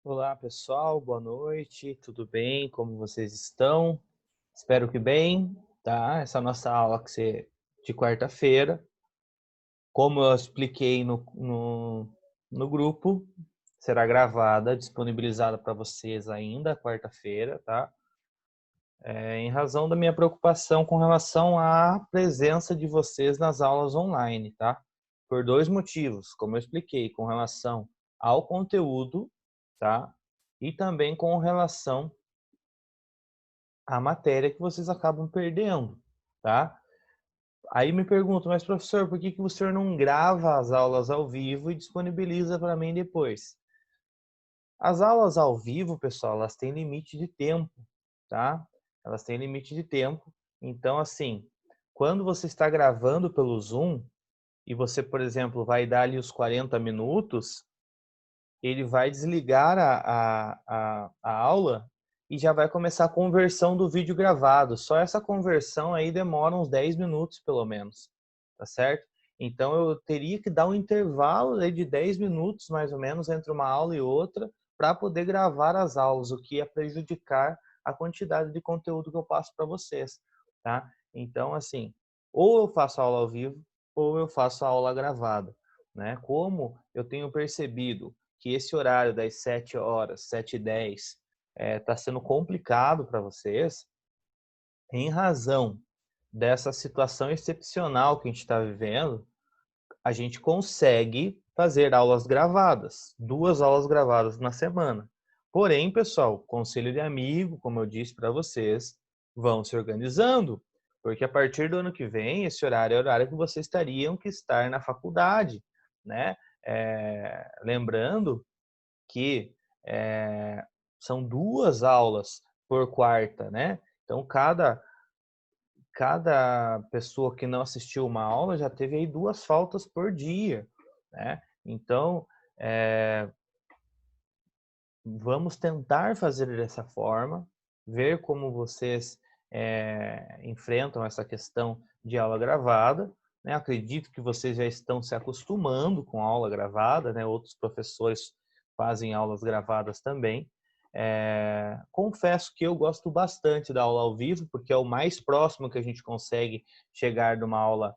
Olá, pessoal, boa noite, tudo bem? Como vocês estão? Espero que bem, tá? Essa é a nossa aula de quarta-feira. Como eu expliquei no grupo, será gravada, disponibilizada para vocês ainda quarta-feira, tá? Em razão da minha preocupação com relação à presença de vocês nas aulas online, tá? Por dois motivos, como eu expliquei, com relação ao conteúdo, tá? E também com relação a matéria que vocês acabam perdendo, tá? Aí me pergunto, mas professor, por que o senhor não grava as aulas ao vivo e disponibiliza para mim depois? As aulas ao vivo, pessoal, elas têm limite de tempo, tá? Elas têm limite de tempo. Então, assim, quando você está gravando pelo Zoom e você, por exemplo, vai dar ali os 40 minutos, ele vai desligar a aula e já vai começar a conversão do vídeo gravado. Só essa conversão aí demora uns 10 minutos, pelo menos, tá certo? Então, eu teria que dar um intervalo de 10 minutos, mais ou menos, entre uma aula e outra, para poder gravar as aulas, o que ia prejudicar a quantidade de conteúdo que eu passo para vocês, tá? Então, assim, ou eu faço aula ao vivo, ou eu faço a aula gravada, né? Como eu tenho percebido que esse horário das 7 horas, 7h10, está sendo complicado para vocês, em razão dessa situação excepcional que a gente está vivendo, a gente consegue fazer aulas gravadas, 2 aulas gravadas na semana. Porém, pessoal, conselho de amigo, como eu disse para vocês, vão se organizando, porque a partir do ano que vem, esse horário é o horário que vocês teriam que estar na faculdade, né? Lembrando que são 2 aulas por quarta, né? Então, cada pessoa que não assistiu uma aula já teve aí 2 faltas por dia, né? Então, é, vamos tentar fazer dessa forma, ver como vocês enfrentam essa questão de aula gravada, né? Acredito que vocês já estão se acostumando com a aula gravada, né? Outros professores fazem aulas gravadas também. Confesso que eu gosto bastante da aula ao vivo, porque é o mais próximo que a gente consegue chegar de uma aula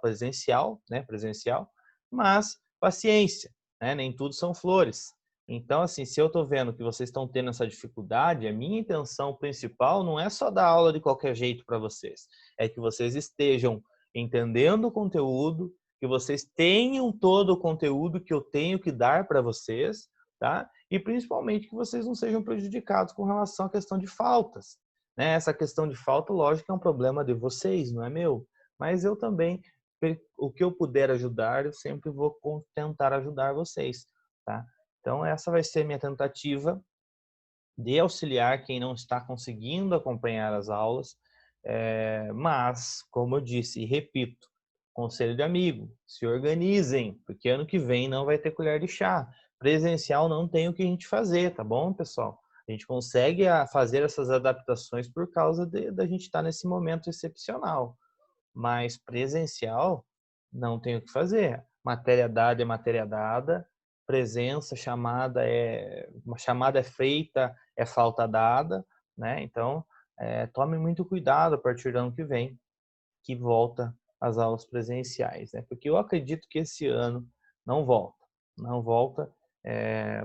presencial, né? Presencial, mas paciência, né? Nem tudo são flores. Então, assim, se eu estou vendo que vocês estão tendo essa dificuldade, a minha intenção principal não é só dar aula de qualquer jeito para vocês, é que vocês estejam entendendo o conteúdo, que vocês tenham todo o conteúdo que eu tenho que dar para vocês, tá? E principalmente que vocês não sejam prejudicados com relação à questão de faltas, né? Essa questão de falta, lógico, é um problema de vocês, não é meu, mas eu também, o que eu puder ajudar, eu sempre vou tentar ajudar vocês, tá? Então, essa vai ser minha tentativa de auxiliar quem não está conseguindo acompanhar as aulas. Mas, como eu disse e repito, conselho de amigo, se organizem, porque ano que vem não vai ter colher de chá. Presencial não tem o que a gente fazer, tá bom, pessoal? A gente consegue fazer essas adaptações por causa da gente estar nesse momento excepcional. Mas presencial não tem o que fazer. Matéria dada é matéria dada, presença, uma chamada é feita, é falta dada, né? Então, tome muito cuidado a partir do ano que vem, que volta às aulas presenciais, né? Porque eu acredito que esse ano não volta, não volta. É,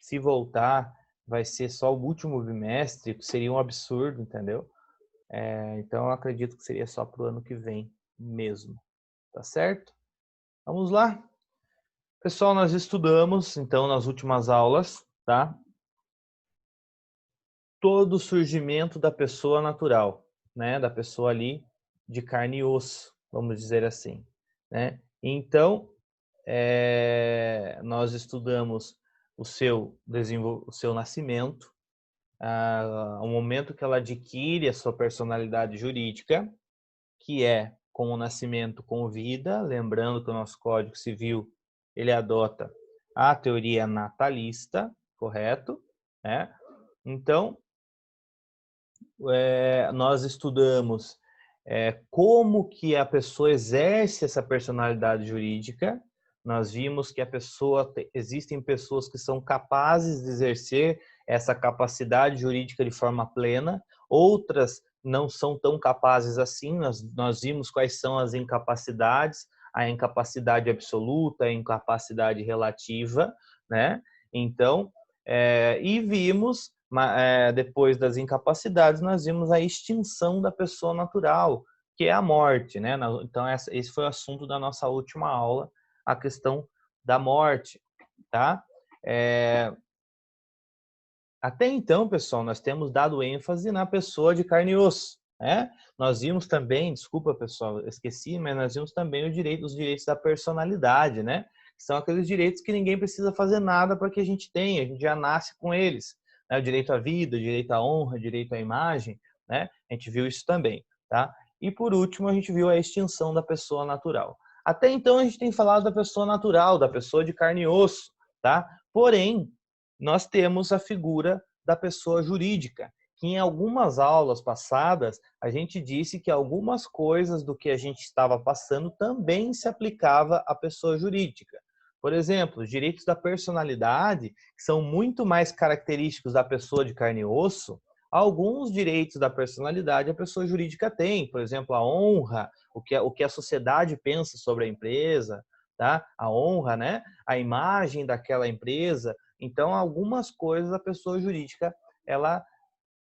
Se voltar, vai ser só o último bimestre, que seria um absurdo, entendeu? Então, eu acredito que seria só para o ano que vem mesmo, tá certo? Vamos lá? Pessoal, nós estudamos, então, nas últimas aulas, tá? Todo o surgimento da pessoa natural, né? Da pessoa ali de carne e osso, vamos dizer assim, né? Então, nós estudamos o seu nascimento, o momento que ela adquire a sua personalidade jurídica, que é com o nascimento com vida, lembrando que o nosso Código Civil ele adota a teoria natalista, correto? Né? Então, nós estudamos como que a pessoa exerce essa personalidade jurídica, nós vimos que existem pessoas que são capazes de exercer essa capacidade jurídica de forma plena, outras não são tão capazes assim. Nós vimos quais são as incapacidades, a incapacidade absoluta, a incapacidade relativa, né? Então, e vimos, depois das incapacidades, nós vimos a extinção da pessoa natural, que é a morte, né? Então, esse foi o assunto da nossa última aula, a questão da morte, tá? Até então, pessoal, nós temos dado ênfase na pessoa de carne e osso, né? Nós vimos também, desculpa, pessoal, esqueci, mas nós vimos também os direitos da personalidade, né? Que são aqueles direitos que ninguém precisa fazer nada para que a gente tenha, a gente já nasce com eles, né? O direito à vida, o direito à honra, o direito à imagem, né? A gente viu isso também, tá? E por último, a gente viu a extinção da pessoa natural. Até então, a gente tem falado da pessoa natural, da pessoa de carne e osso, tá? Porém, nós temos a figura da pessoa jurídica, que em algumas aulas passadas a gente disse que algumas coisas do que a gente estava passando também se aplicava à pessoa jurídica. Por exemplo, os direitos da personalidade, que são muito mais característicos da pessoa de carne e osso, alguns direitos da personalidade a pessoa jurídica tem. Por exemplo, a honra, o que a sociedade pensa sobre a empresa, tá? A honra, né? A imagem daquela empresa. Então, algumas coisas a pessoa jurídica ela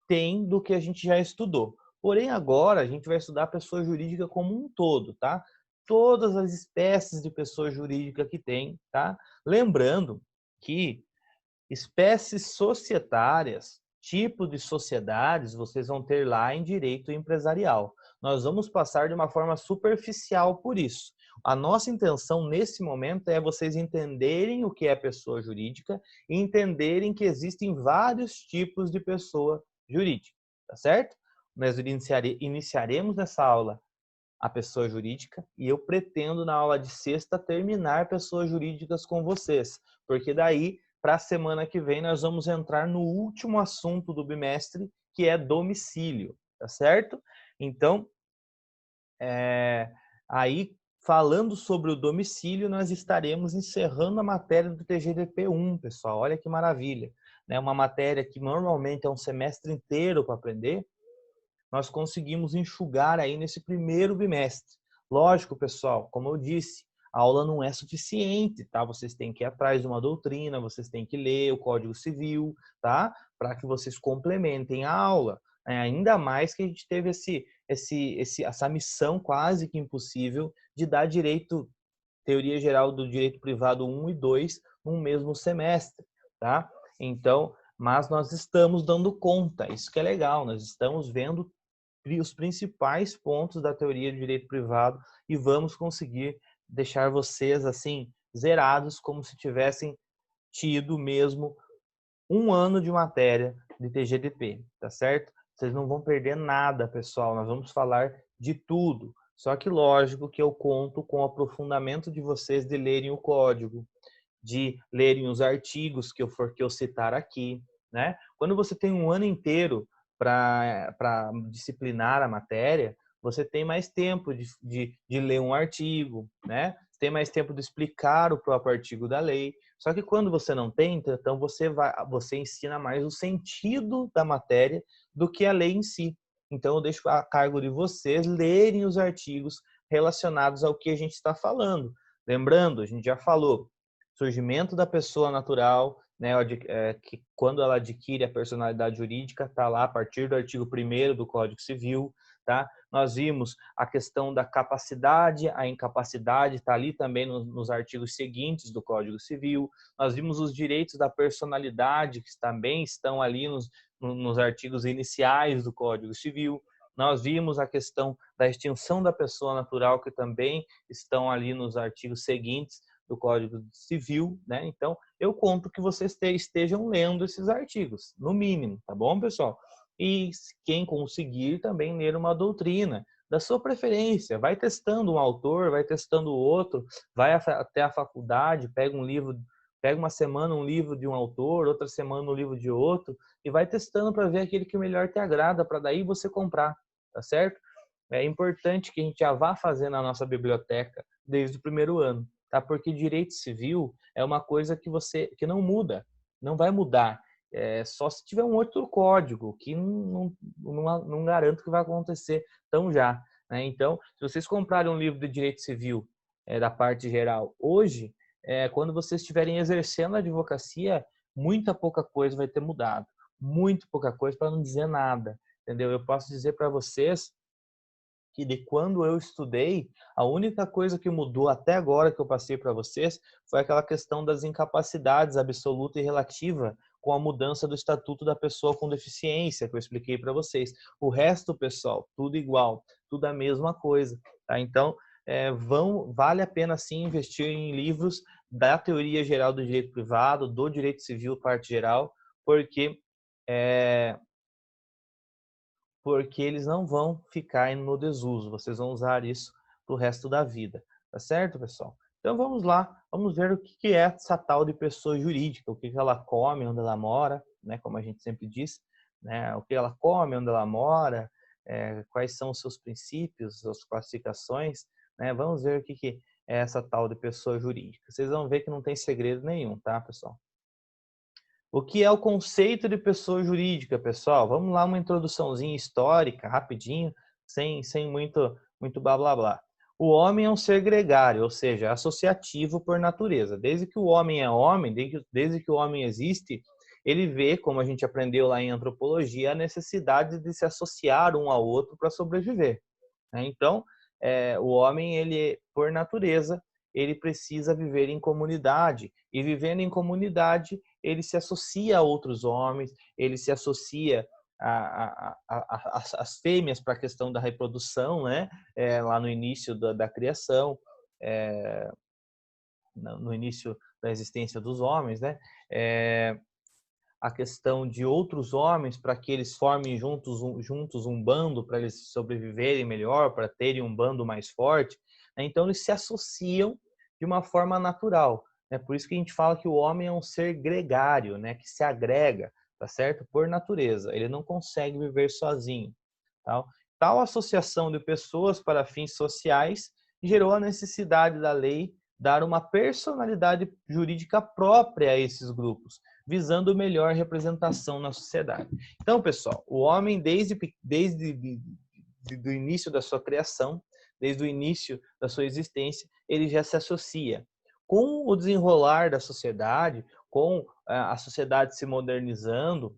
tem do que a gente já estudou. Porém, agora a gente vai estudar a pessoa jurídica como um todo, tá? Todas as espécies de pessoa jurídica que tem, tá? Lembrando que espécies societárias, tipo de sociedades, vocês vão ter lá em direito empresarial. Nós vamos passar de uma forma superficial por isso. A nossa intenção nesse momento é vocês entenderem o que é pessoa jurídica e entenderem que existem vários tipos de pessoa jurídica, tá certo? Nós iniciaremos nessa aula a pessoa jurídica e eu pretendo na aula de sexta terminar pessoas jurídicas com vocês, porque daí para a semana que vem nós vamos entrar no último assunto do bimestre, que é domicílio, tá certo? Então, aí falando sobre o domicílio, nós estaremos encerrando a matéria do TGDP1, pessoal. Olha que maravilha, né? Uma matéria que normalmente é um semestre inteiro para aprender, nós conseguimos enxugar aí nesse primeiro bimestre. Lógico, pessoal, como eu disse, a aula não é suficiente, tá? Vocês têm que ir atrás de uma doutrina, vocês têm que ler o Código Civil, tá? Para que vocês complementem a aula. Ainda mais que a gente teve essa missão quase que impossível de dar direito, teoria geral do direito privado 1 e 2 no mesmo semestre, tá? Então, mas nós estamos dando conta, isso que é legal, nós estamos vendo os principais pontos da teoria do direito privado e vamos conseguir deixar vocês assim zerados como se tivessem tido mesmo um ano de matéria de TGDP, tá certo? Vocês não vão perder nada, pessoal. Nós vamos falar de tudo. Só que lógico que eu conto com o aprofundamento de vocês de lerem o código, de lerem os artigos que eu citar aqui, né? Quando você tem um ano inteiro para disciplinar a matéria, você tem mais tempo de ler um artigo, né? Você tem mais tempo de explicar o próprio artigo da lei. Só que quando você não tem, então você ensina mais o sentido da matéria do que a lei em si. Então eu deixo a cargo de vocês lerem os artigos relacionados ao que a gente está falando. Lembrando, a gente já falou, surgimento da pessoa natural, né, que quando ela adquire a personalidade jurídica, está lá a partir do artigo 1º do Código Civil, tá? Nós vimos a questão da capacidade, a incapacidade, está ali também nos artigos seguintes do Código Civil. Nós vimos os direitos da personalidade, que também estão ali nos artigos iniciais do Código Civil. Nós vimos a questão da extinção da pessoa natural, que também estão ali nos artigos seguintes do Código Civil, né? Então, eu conto que vocês estejam lendo esses artigos, no mínimo, tá bom, pessoal? E quem conseguir também ler uma doutrina da sua preferência, vai testando um autor, vai testando o outro, vai até a faculdade, pega um livro, pega uma semana um livro de um autor, outra semana um livro de outro, e vai testando para ver aquele que melhor te agrada, para daí você comprar, tá certo? É importante que a gente já vá fazendo a nossa biblioteca desde o primeiro ano. tá? Porque direito civil é uma coisa que não muda, não vai mudar. Só se tiver um outro código, que não garanto que vai acontecer tão já, né? Então, se vocês comprarem um livro de direito civil da parte geral hoje, quando vocês estiverem exercendo a advocacia, muita pouca coisa vai ter mudado. Muito pouca coisa, para não dizer nada, entendeu? Eu posso dizer para vocês que de quando eu estudei, a única coisa que mudou até agora que eu passei para vocês foi aquela questão das incapacidades absoluta e relativa com a mudança do Estatuto da Pessoa com Deficiência, que eu expliquei para vocês. O resto, pessoal, tudo igual, tudo a mesma coisa, tá? Então, vale a pena sim investir em livros da teoria geral do direito privado, do direito civil, parte geral, porque eles não vão ficar no desuso. Vocês vão usar isso pro resto da vida. Tá certo, pessoal? Então vamos lá, vamos ver o que é essa tal de pessoa jurídica, o que ela come, onde ela mora, né? Como a gente sempre diz, né? O que ela come, onde ela mora, quais são os seus princípios, suas classificações, né? Vamos ver o que é essa tal de pessoa jurídica. Vocês vão ver que não tem segredo nenhum, tá, pessoal? O que é o conceito de pessoa jurídica, pessoal? Vamos lá, uma introduçãozinha histórica, rapidinho, sem muito blá blá blá. O homem é um ser gregário, ou seja, associativo por natureza. Desde que o homem é homem, desde que o homem existe, ele vê, como a gente aprendeu lá em antropologia, a necessidade de se associar um ao outro para sobreviver, né? Então, o homem, ele, por natureza, ele precisa viver em comunidade. E vivendo em comunidade, ele se associa a outros homens, ele se associa às fêmeas para a questão da reprodução, né? Lá no início da criação, no início da existência dos homens, né? A questão de outros homens para que eles formem juntos um bando para eles sobreviverem melhor, para terem um bando mais forte, né? Então eles se associam de uma forma natural, né? Por isso que a gente fala que o homem é um ser gregário, né? Que se agrega, tá certo? Por natureza, ele não consegue viver sozinho, tá? Tal associação de pessoas para fins sociais gerou a necessidade da lei dar uma personalidade jurídica própria a esses grupos, visando melhor representação na sociedade. Então, pessoal, o homem desde o início da sua criação, desde o início da sua existência, ele já se associa. Com o desenrolar da sociedade, com a sociedade se modernizando,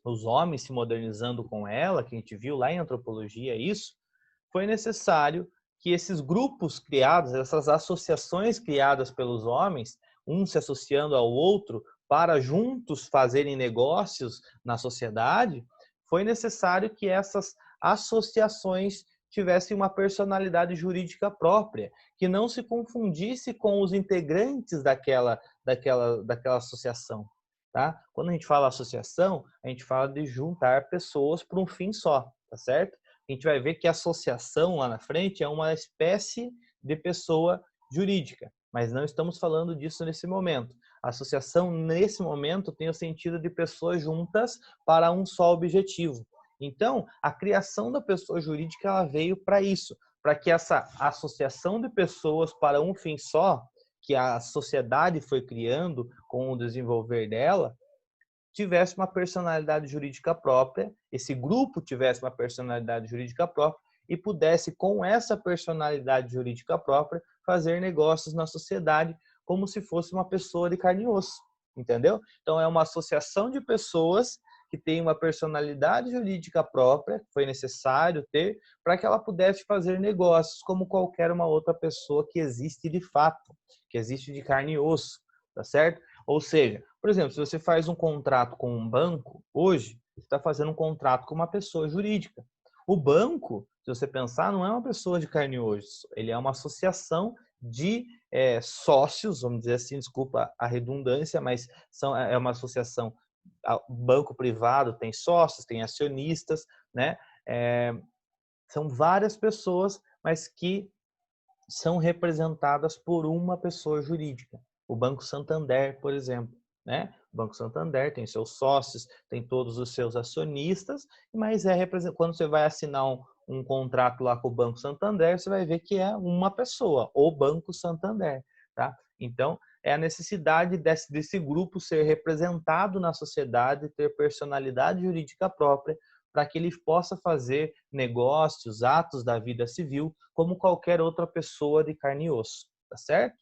os homens se modernizando com ela, que a gente viu lá em antropologia isso, foi necessário que esses grupos criados, essas associações criadas pelos homens, um se associando ao outro para juntos fazerem negócios na sociedade, foi necessário que essas associações tivessem uma personalidade jurídica própria, que não se confundisse com os integrantes daquela associação. Tá? Quando a gente fala associação, a gente fala de juntar pessoas para um fim só, tá certo? A gente vai ver que a associação lá na frente é uma espécie de pessoa jurídica, mas não estamos falando disso nesse momento. A associação, nesse momento, tem o sentido de pessoas juntas para um só objetivo. Então, a criação da pessoa jurídica ela veio para isso, para que essa associação de pessoas para um fim só, que a sociedade foi criando com o desenvolver dela, tivesse uma personalidade jurídica própria, esse grupo tivesse uma personalidade jurídica própria e pudesse, com essa personalidade jurídica própria, fazer negócios na sociedade como se fosse uma pessoa de carne e osso, entendeu? Então, é uma associação de pessoas que tem uma personalidade jurídica própria, que foi necessário ter, para que ela pudesse fazer negócios como qualquer uma outra pessoa que existe de fato, que existe de carne e osso, tá certo? Ou seja, por exemplo, se você faz um contrato com um banco, hoje, você está fazendo um contrato com uma pessoa jurídica. O banco, se você pensar, não é uma pessoa de carne e osso, ele é uma associação de sócios, vamos dizer assim, desculpa a redundância, mas é uma associação, o banco privado tem sócios, tem acionistas, né? São várias pessoas, mas que são representadas por uma pessoa jurídica. O Banco Santander, por exemplo, né? O Banco Santander tem seus sócios, tem todos os seus acionistas, mas quando você vai assinar um contrato lá com o Banco Santander, você vai ver que é uma pessoa, o Banco Santander, tá? Então, é a necessidade desse grupo ser representado na sociedade, ter personalidade jurídica própria, para que ele possa fazer negócios, atos da vida civil, como qualquer outra pessoa de carne e osso, tá certo?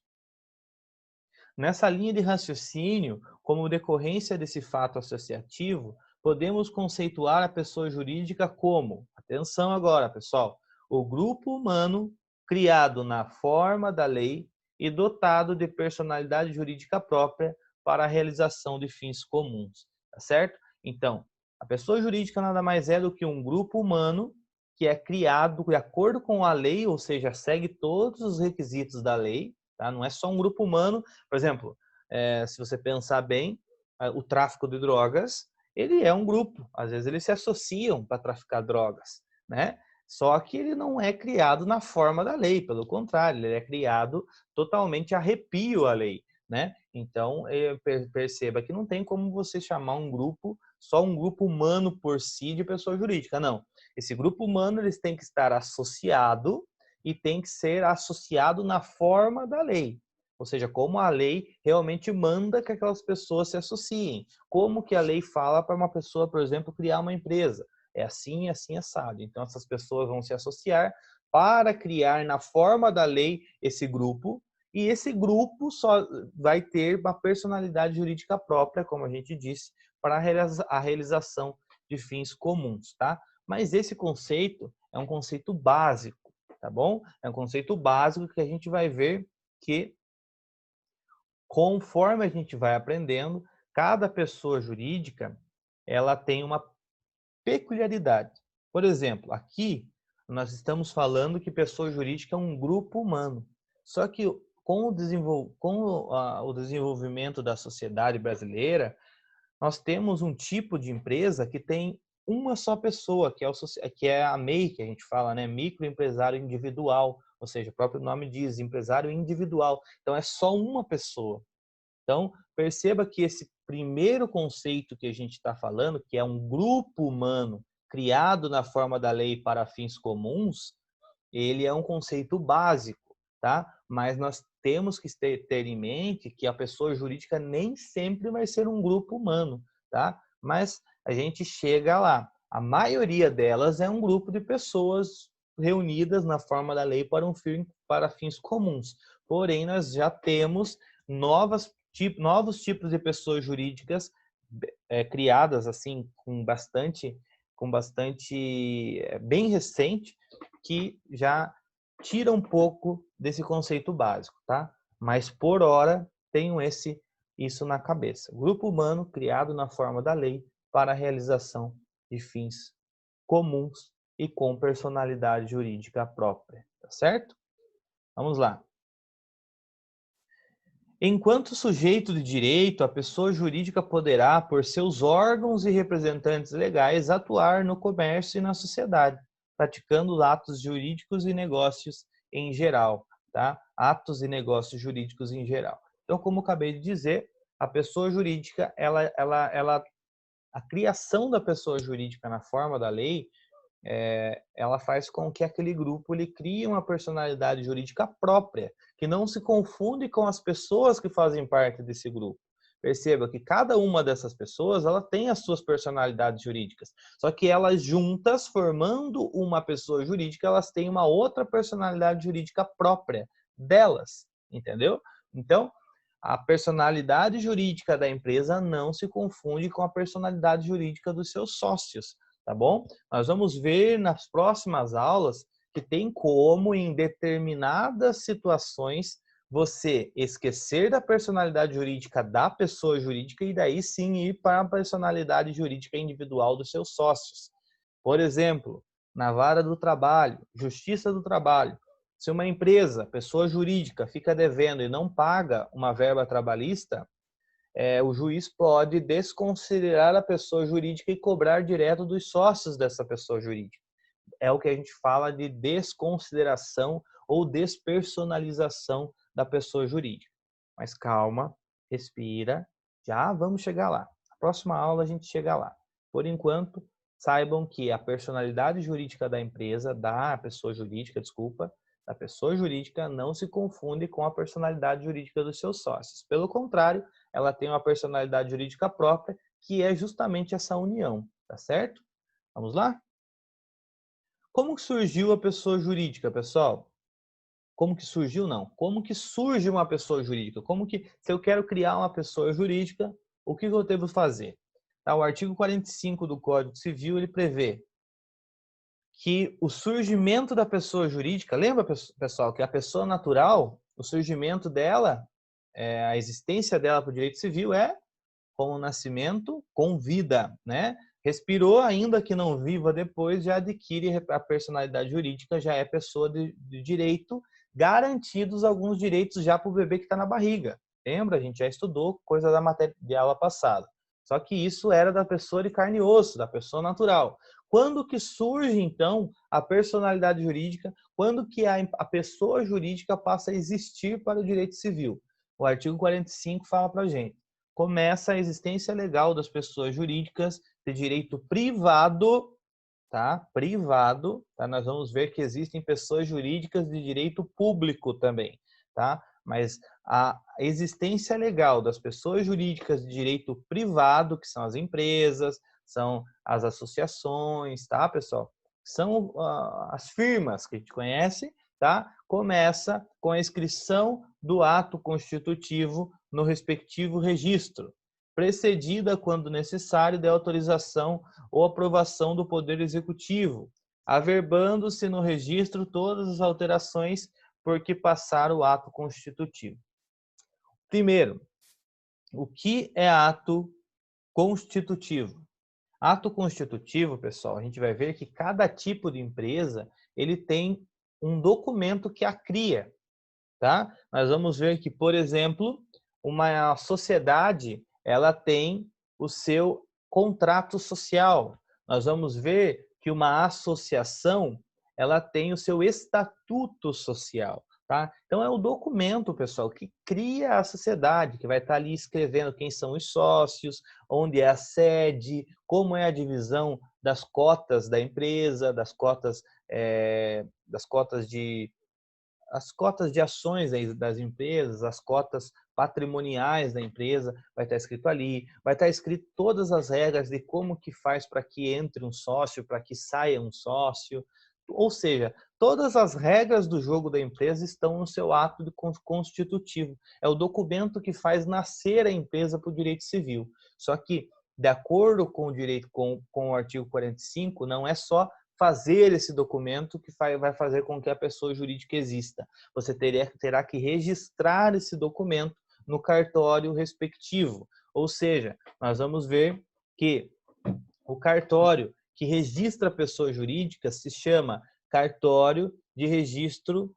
Nessa linha de raciocínio, como decorrência desse fato associativo, podemos conceituar a pessoa jurídica como, atenção agora, pessoal, o grupo humano criado na forma da lei e dotado de personalidade jurídica própria para a realização de fins comuns, tá certo? Então, a pessoa jurídica nada mais é do que um grupo humano que é criado de acordo com a lei, ou seja, segue todos os requisitos da lei, tá? Não é só um grupo humano. Por exemplo, se você pensar bem, o tráfico de drogas, ele é um grupo. Às vezes eles se associam para traficar drogas, né? Só que ele não é criado na forma da lei, pelo contrário, ele é criado totalmente arrepio à lei, né? Então, perceba que não tem como você chamar um grupo, só um grupo humano por si, de pessoa jurídica, não. Esse grupo humano, eles têm que estar associado e tem que ser associado na forma da lei. Ou seja, como a lei realmente manda que aquelas pessoas se associem. Como que a lei fala para uma pessoa, por exemplo, criar uma empresa. É assim, assim, assado. Então, essas pessoas vão se associar para criar na forma da lei esse grupo, e esse grupo só vai ter uma personalidade jurídica própria, como a gente disse, para a realização de fins comuns, tá? Mas esse conceito é um conceito básico, tá bom? É um conceito básico que a gente vai ver que, conforme a gente vai aprendendo, cada pessoa jurídica, ela tem uma peculiaridade. Por exemplo, aqui nós estamos falando que pessoa jurídica é um grupo humano. Só que com o desenvolvimento da sociedade brasileira, nós temos um tipo de empresa que tem uma só pessoa, que é a MEI, que a gente fala, né? Microempresário individual, ou seja, o próprio nome diz, empresário individual. Então, é só uma pessoa. Então, perceba que esse primeiro conceito que a gente está falando, que é um grupo humano criado na forma da lei para fins comuns, ele é um conceito básico, tá? Mas nós temos que ter em mente que a pessoa jurídica nem sempre vai ser um grupo humano, tá? Mas a gente chega lá. A maioria delas é um grupo de pessoas reunidas na forma da lei para fins comuns. Porém, nós já temos novos tipos de pessoas jurídicas criadas assim com bastante bem recente, que já tira um pouco desse conceito básico, tá? Mas por hora tenham isso na cabeça. Grupo humano criado na forma da lei para a realização de fins comuns e com personalidade jurídica própria, tá certo? Vamos lá. Enquanto sujeito de direito, a pessoa jurídica poderá, por seus órgãos e representantes legais, atuar no comércio e na sociedade, praticando atos jurídicos e negócios em geral, tá? Atos e negócios jurídicos em geral. Então, como eu acabei de dizer, a pessoa jurídica, a criação da pessoa jurídica na forma da lei, ela faz com que aquele grupo ele crie uma personalidade jurídica própria, que não se confunde com as pessoas que fazem parte desse grupo. Perceba que cada uma dessas pessoas ela tem as suas personalidades jurídicas, só que elas juntas, formando uma pessoa jurídica, elas têm uma outra personalidade jurídica própria delas, entendeu? Então, a personalidade jurídica da empresa não se confunde com a personalidade jurídica dos seus sócios, tá bom? Nós vamos ver nas próximas aulas que tem como, em determinadas situações, você esquecer da personalidade jurídica da pessoa jurídica e daí sim ir para a personalidade jurídica individual dos seus sócios. Por exemplo, na vara do trabalho, justiça do trabalho, se uma empresa, pessoa jurídica, fica devendo e não paga uma verba trabalhista, o juiz pode desconsiderar a pessoa jurídica e cobrar direto dos sócios dessa pessoa jurídica. É o que a gente fala de desconsideração ou despersonalização da pessoa jurídica. Mas calma, respira, já vamos chegar lá. Na próxima aula a gente chega lá. Por enquanto, saibam que a personalidade jurídica da empresa, da pessoa jurídica, desculpa, da pessoa jurídica não se confunde com a personalidade jurídica dos seus sócios. Pelo contrário, ela tem uma personalidade jurídica própria, que é justamente essa união, tá certo? Vamos lá? Como que surgiu a pessoa jurídica, pessoal? Como que surgiu, não. Como que surge uma pessoa jurídica? Como que, se eu quero criar uma pessoa jurídica, o que eu devo fazer? Tá, o artigo 45 do Código Civil, ele prevê que o surgimento da pessoa jurídica, lembra, pessoal, que a pessoa natural, o surgimento dela, a existência dela para o direito civil é com o nascimento, com vida, né? Respirou, ainda que não viva depois, já adquire a personalidade jurídica, já é pessoa de direito, garantidos alguns direitos já para o bebê que está na barriga. Lembra? A gente já estudou coisa da matéria de aula passada. Só que isso era da pessoa de carne e osso, da pessoa natural. Quando que surge, então, a personalidade jurídica? Quando que a pessoa jurídica passa a existir para o direito civil? O artigo 45 fala para a gente. Começa a existência legal das pessoas jurídicas de direito privado, tá? Privado, tá? Nós vamos ver que existem pessoas jurídicas de direito público também, tá? Mas a existência legal das pessoas jurídicas de direito privado, que são as empresas, são as associações, tá, pessoal? São as firmas que a gente conhece, tá? Começa com a inscrição do ato constitutivo no respectivo registro, precedida, quando necessário, de autorização ou aprovação do Poder Executivo, averbando-se no registro todas as alterações por que passar o ato constitutivo. Primeiro, o que é ato constitutivo? Ato constitutivo, pessoal, a gente vai ver que cada tipo de empresa, ele tem um documento que a cria, tá? Nós vamos ver que, por exemplo, uma sociedade, ela tem o seu contrato social. Nós vamos ver que uma associação, ela tem o seu estatuto social, tá? Então é o documento, pessoal, que cria a sociedade, que vai estar ali escrevendo quem são os sócios, onde é a sede, como é a divisão das cotas da empresa, das cotas de as cotas de ações das empresas, as cotas patrimoniais da empresa, vai estar escrito ali, vai estar escrito todas as regras de como que faz para que entre um sócio, para que saia um sócio, ou seja, todas as regras do jogo da empresa estão no seu ato constitutivo. É o documento que faz nascer a empresa para o direito civil. Só que, de acordo com o direito, com o artigo 45, não é só fazer esse documento que vai fazer com que a pessoa jurídica exista. Você terá que registrar esse documento no cartório respectivo. Ou seja, nós vamos ver que o cartório que registra a pessoa jurídica se chama Cartório de Registro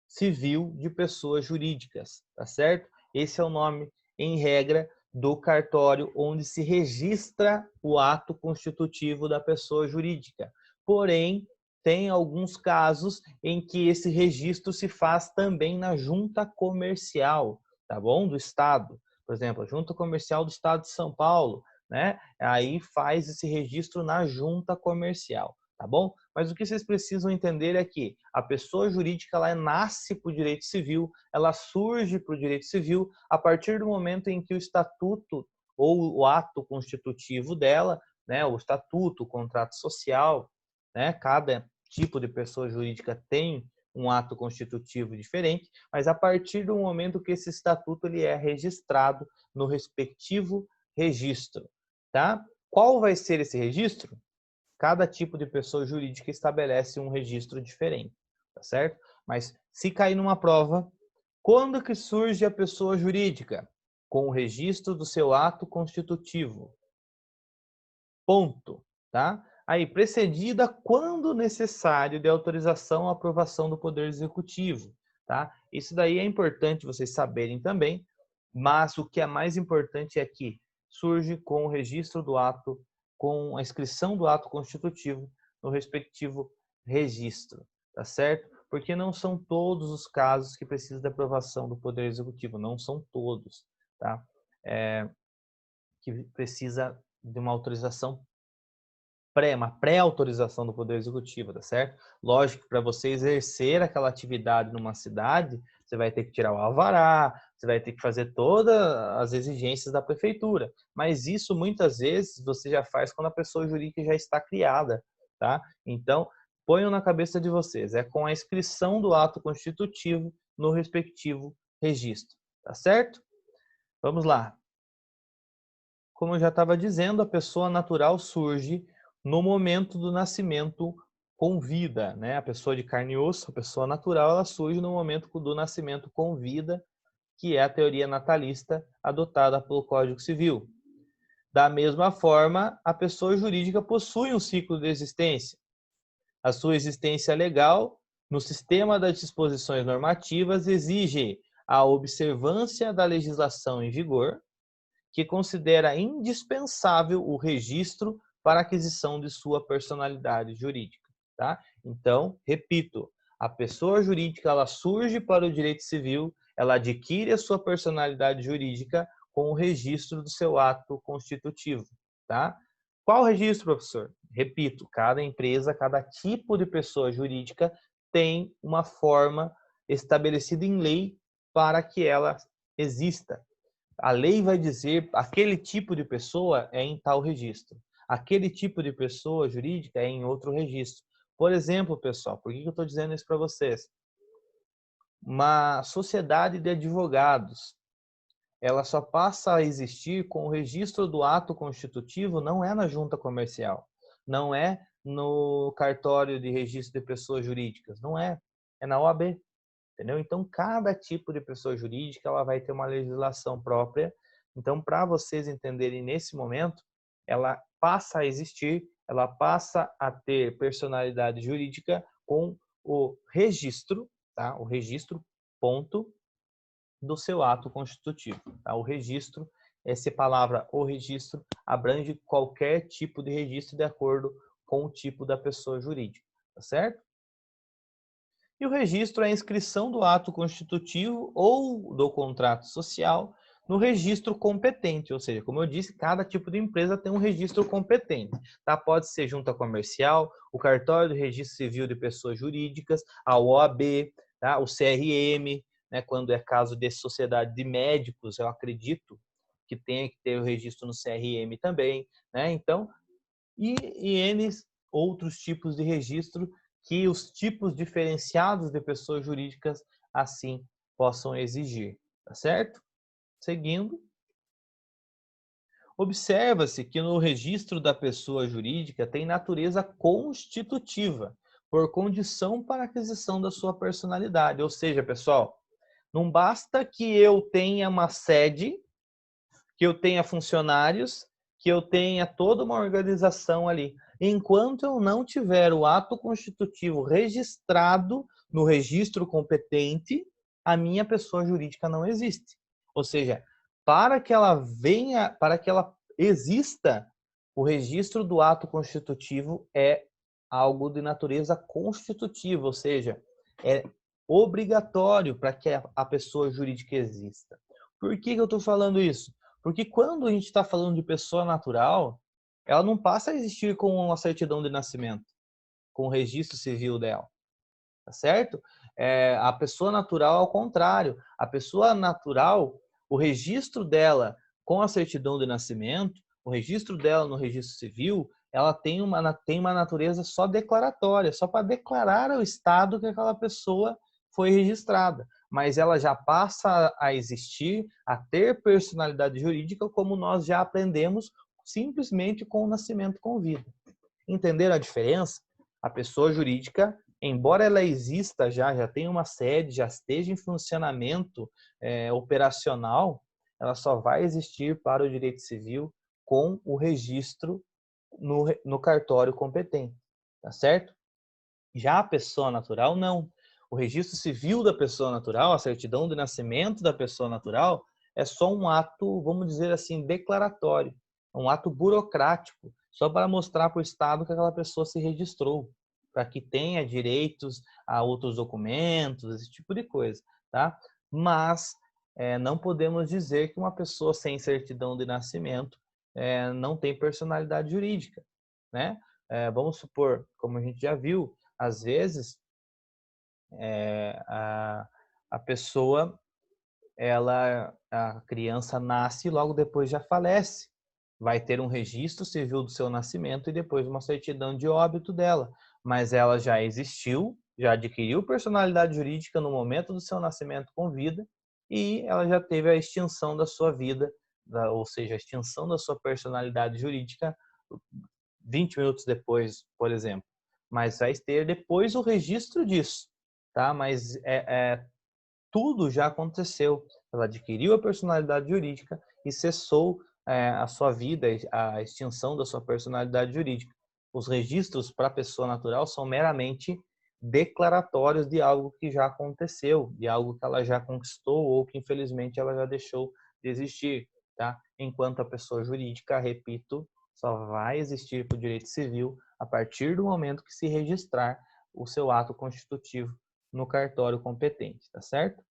Civil de Pessoas Jurídicas, tá certo? Esse é o nome, em regra, do cartório onde se registra o ato constitutivo da pessoa jurídica. Porém, tem alguns casos em que esse registro se faz também na junta comercial, tá bom? Do Estado. Por exemplo, a junta comercial do Estado de São Paulo, né? Aí faz esse registro na junta comercial, tá bom? Mas o que vocês precisam entender é que a pessoa jurídica, ela nasce para o direito civil, ela surge para o direito civil a partir do momento em que o estatuto ou o ato constitutivo dela, né, o estatuto, o contrato social, né, cada tipo de pessoa jurídica tem um ato constitutivo diferente, mas a partir do momento que esse estatuto ele é registrado no respectivo registro, tá? Qual vai ser esse registro? Cada tipo de pessoa jurídica estabelece um registro diferente, tá certo? Mas se cair numa prova, quando que surge a pessoa jurídica? Com o registro do seu ato constitutivo. Ponto, tá? Aí, precedida, quando necessário, de autorização ou aprovação do Poder Executivo, tá? Isso daí é importante vocês saberem também, mas o que é mais importante é que surge com o registro do ato, com a inscrição do ato constitutivo no respectivo registro, tá certo? Porque não são todos os casos que precisam da aprovação do Poder Executivo, não são todos, tá? Que precisa de uma autorização uma pré-autorização do Poder Executivo, tá certo? Lógico que para você exercer aquela atividade numa cidade, você vai ter que tirar o alvará, você vai ter que fazer todas as exigências da prefeitura. Mas isso muitas vezes você já faz quando a pessoa jurídica já está criada, tá? Então, ponham na cabeça de vocês, é com a inscrição do ato constitutivo no respectivo registro, tá certo? Vamos lá. Como eu já estava dizendo, a pessoa natural surge no momento do nascimento com vida, né? A pessoa de carne e osso, a pessoa natural, ela surge no momento do nascimento com vida, que é a teoria natalista adotada pelo Código Civil. Da mesma forma, a pessoa jurídica possui um ciclo de existência. A sua existência legal, no sistema das disposições normativas, exige a observância da legislação em vigor, que considera indispensável o registro para aquisição de sua personalidade jurídica, tá? Então, repito, a pessoa jurídica ela surge para o direito civil, ela adquire a sua personalidade jurídica com o registro do seu ato constitutivo, tá? Qual registro, professor? Repito, cada empresa, cada tipo de pessoa jurídica tem uma forma estabelecida em lei para que ela exista. A lei vai dizer aquele tipo de pessoa é em tal registro. Aquele tipo de pessoa jurídica é em outro registro. Por exemplo, pessoal, por que eu estou dizendo isso para vocês? Uma sociedade de advogados, ela só passa a existir com o registro do ato constitutivo, não é na junta comercial, não é no cartório de registro de pessoas jurídicas, não é, é na OAB. Entendeu? Então, cada tipo de pessoa jurídica ela vai ter uma legislação própria. Então, para vocês entenderem nesse momento, ela passa a existir, ela passa a ter personalidade jurídica com o registro, tá? O registro, ponto, do seu ato constitutivo. Tá? O registro, essa palavra, o registro, abrange qualquer tipo de registro de acordo com o tipo da pessoa jurídica, tá certo? E o registro é a inscrição do ato constitutivo ou do contrato social no registro competente, ou seja, como eu disse, cada tipo de empresa tem um registro competente. Tá? Pode ser junta comercial, o cartório do registro civil de pessoas jurídicas, a OAB, tá? O CRM, né? Quando é caso de sociedade de médicos, eu acredito que tenha que ter o registro no CRM também. Né? Então, e N outros tipos de registro que os tipos diferenciados de pessoas jurídicas assim possam exigir, tá certo? Seguindo, observa-se que no registro da pessoa jurídica tem natureza constitutiva, por condição para aquisição da sua personalidade. Ou seja, pessoal, não basta que eu tenha uma sede, que eu tenha funcionários, que eu tenha toda uma organização ali. Enquanto eu não tiver o ato constitutivo registrado no registro competente, a minha pessoa jurídica não existe. Ou seja, para que ela venha, para que ela exista, o registro do ato constitutivo é algo de natureza constitutiva, ou seja, é obrigatório para que a pessoa jurídica exista. Por que eu estou falando isso? Porque quando a gente está falando de pessoa natural, ela não passa a existir com a certidão de nascimento, com o registro civil dela, tá certo? A pessoa natural, ao contrário, a pessoa natural, o registro dela com a certidão de nascimento, o registro dela no registro civil, ela tem uma natureza só declaratória, só para declarar ao Estado que aquela pessoa foi registrada. Mas ela já passa a existir, a ter personalidade jurídica, como nós já aprendemos simplesmente com o nascimento com vida. Entenderam a diferença? A pessoa jurídica, embora ela exista já tenha uma sede, já esteja em funcionamento operacional, ela só vai existir para o direito civil com o registro no cartório competente, tá certo? Já a pessoa natural, não. O registro civil da pessoa natural, a certidão de nascimento da pessoa natural, é só um ato, vamos dizer assim, declaratório, um ato burocrático, só para mostrar para o Estado que aquela pessoa se registrou, para que tenha direitos a outros documentos, esse tipo de coisa, tá? Mas não podemos dizer que uma pessoa sem certidão de nascimento não tem personalidade jurídica, né? vamos supor, como a gente já viu, às vezes a pessoa, a criança nasce e logo depois já falece. Vai ter um registro civil do seu nascimento e depois uma certidão de óbito dela. Mas ela já existiu, já adquiriu personalidade jurídica no momento do seu nascimento com vida e ela já teve a extinção da sua vida, ou seja, a extinção da sua personalidade jurídica 20 minutos depois, por exemplo. Mas vai ter depois o registro disso, tá? Mas tudo já aconteceu. Ela adquiriu a personalidade jurídica e cessou a sua vida, a extinção da sua personalidade jurídica. Os registros para a pessoa natural são meramente declaratórios de algo que já aconteceu, de algo que ela já conquistou ou que infelizmente ela já deixou de existir, tá? Enquanto a pessoa jurídica, repito, só vai existir para o direito civil a partir do momento que se registrar o seu ato constitutivo no cartório competente, tá certo?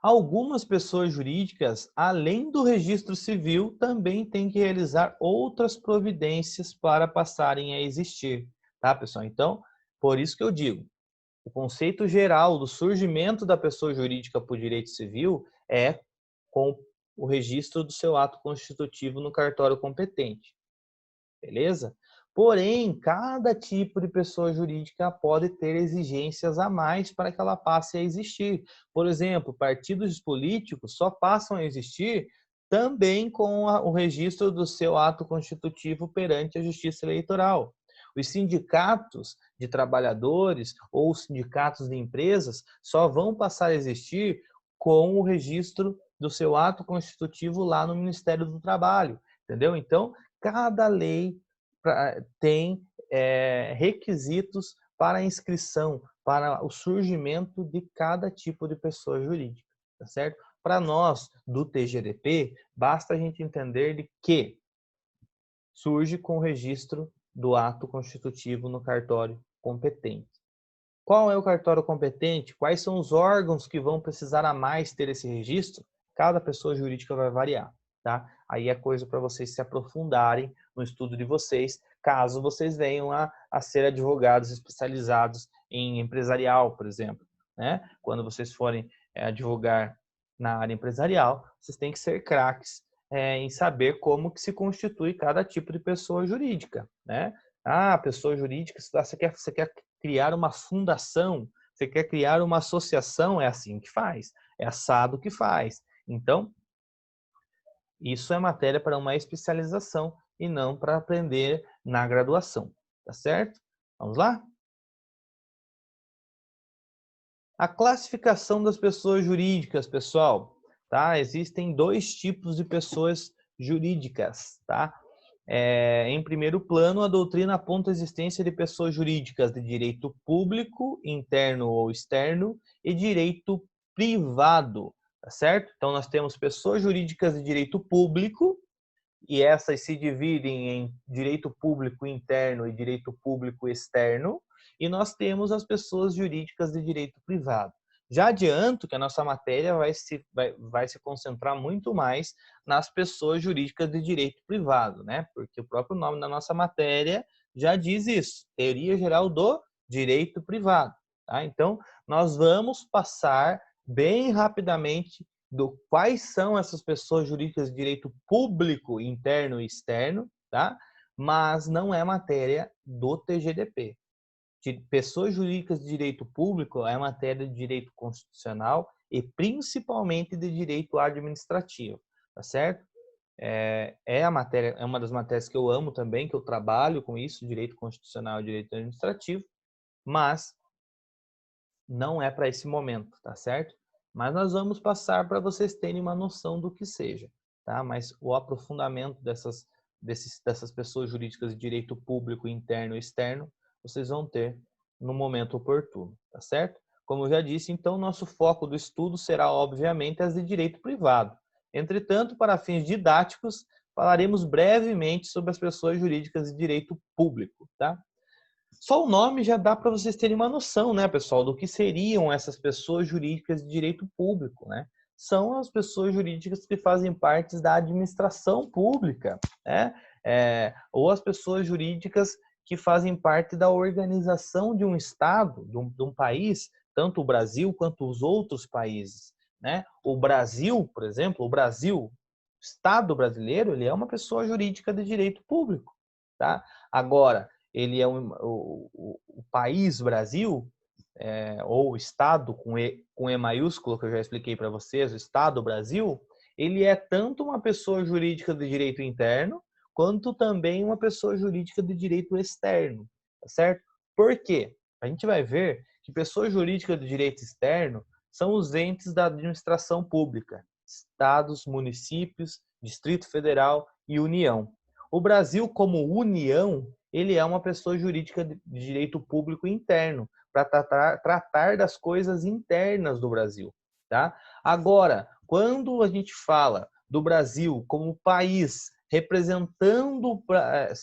Algumas pessoas jurídicas, além do registro civil, também têm que realizar outras providências para passarem a existir, tá, pessoal? Então, por isso que eu digo, o conceito geral do surgimento da pessoa jurídica por direito civil é com o registro do seu ato constitutivo no cartório competente. Beleza? Porém, cada tipo de pessoa jurídica pode ter exigências a mais para que ela passe a existir. Por exemplo, partidos políticos só passam a existir também com o registro do seu ato constitutivo perante a Justiça Eleitoral. Os sindicatos de trabalhadores ou os sindicatos de empresas só vão passar a existir com o registro do seu ato constitutivo lá no Ministério do Trabalho, entendeu? Então, cada lei tem requisitos para a inscrição, para o surgimento de cada tipo de pessoa jurídica, tá certo? Para nós, do TGDP, basta a gente entender de que surge com o registro do ato constitutivo no cartório competente. Qual é o cartório competente? Quais são os órgãos que vão precisar a mais ter esse registro? Cada pessoa jurídica vai variar, tá? Aí é coisa para vocês se aprofundarem no estudo de vocês, caso vocês venham a ser advogados especializados em empresarial, por exemplo, né? Quando vocês forem advogar na área empresarial, vocês têm que ser craques em saber como que se constitui cada tipo de pessoa jurídica, né? Ah, pessoa jurídica, você quer criar uma fundação, você quer criar uma associação, é assim que faz, é assado que faz. Então, isso é matéria para uma especialização e não para aprender na graduação, tá certo? Vamos lá? A classificação das pessoas jurídicas, pessoal, tá? Existem dois tipos de pessoas jurídicas, tá? Em primeiro plano, a doutrina aponta a existência de pessoas jurídicas de direito público, interno ou externo, e direito privado, tá certo? Então, nós temos pessoas jurídicas de direito público, e essas se dividem em direito público interno e direito público externo, e nós temos as pessoas jurídicas de direito privado. Já adianto que a nossa matéria vai se concentrar muito mais nas pessoas jurídicas de direito privado, né? Porque o próprio nome da nossa matéria já diz isso, Teoria Geral do Direito Privado. Tá? Então, nós vamos passar bem rapidamente do quais são essas pessoas jurídicas de direito público, interno e externo, tá? Mas não é matéria do TGDP. Pessoas jurídicas de direito público é matéria de direito constitucional e principalmente de direito administrativo, tá certo? É uma das matérias que eu amo também, que eu trabalho com isso, direito constitucional e direito administrativo, mas não é para esse momento, tá certo? Mas nós vamos passar para vocês terem uma noção do que seja, tá? Mas o aprofundamento dessas pessoas jurídicas de direito público, interno e externo, vocês vão ter no momento oportuno, tá certo? Como eu já disse, então, nosso foco do estudo será, obviamente, as de direito privado. Entretanto, para fins didáticos, falaremos brevemente sobre as pessoas jurídicas de direito público, tá? Só o nome já dá para vocês terem uma noção, né, pessoal, do que seriam essas pessoas jurídicas de direito público, né? São as pessoas jurídicas que fazem parte da administração pública, né? ou as pessoas jurídicas que fazem parte da organização de um Estado, de um país, tanto o Brasil quanto os outros países, né? O Brasil, por exemplo, o Estado brasileiro, ele é uma pessoa jurídica de direito público, tá? Agora, ele é o país Brasil, ou o Estado com E maiúsculo, que eu já expliquei para vocês, o Estado Brasil, ele é tanto uma pessoa jurídica de direito interno, quanto também uma pessoa jurídica de direito externo, tá certo? Por quê? A gente vai ver que pessoa jurídica de direito externo são os entes da administração pública, estados, municípios, Distrito Federal e União. O Brasil, como União, ele é uma pessoa jurídica de direito público interno, para tratar das coisas internas do Brasil, tá? Agora, quando a gente fala do Brasil como país representando, para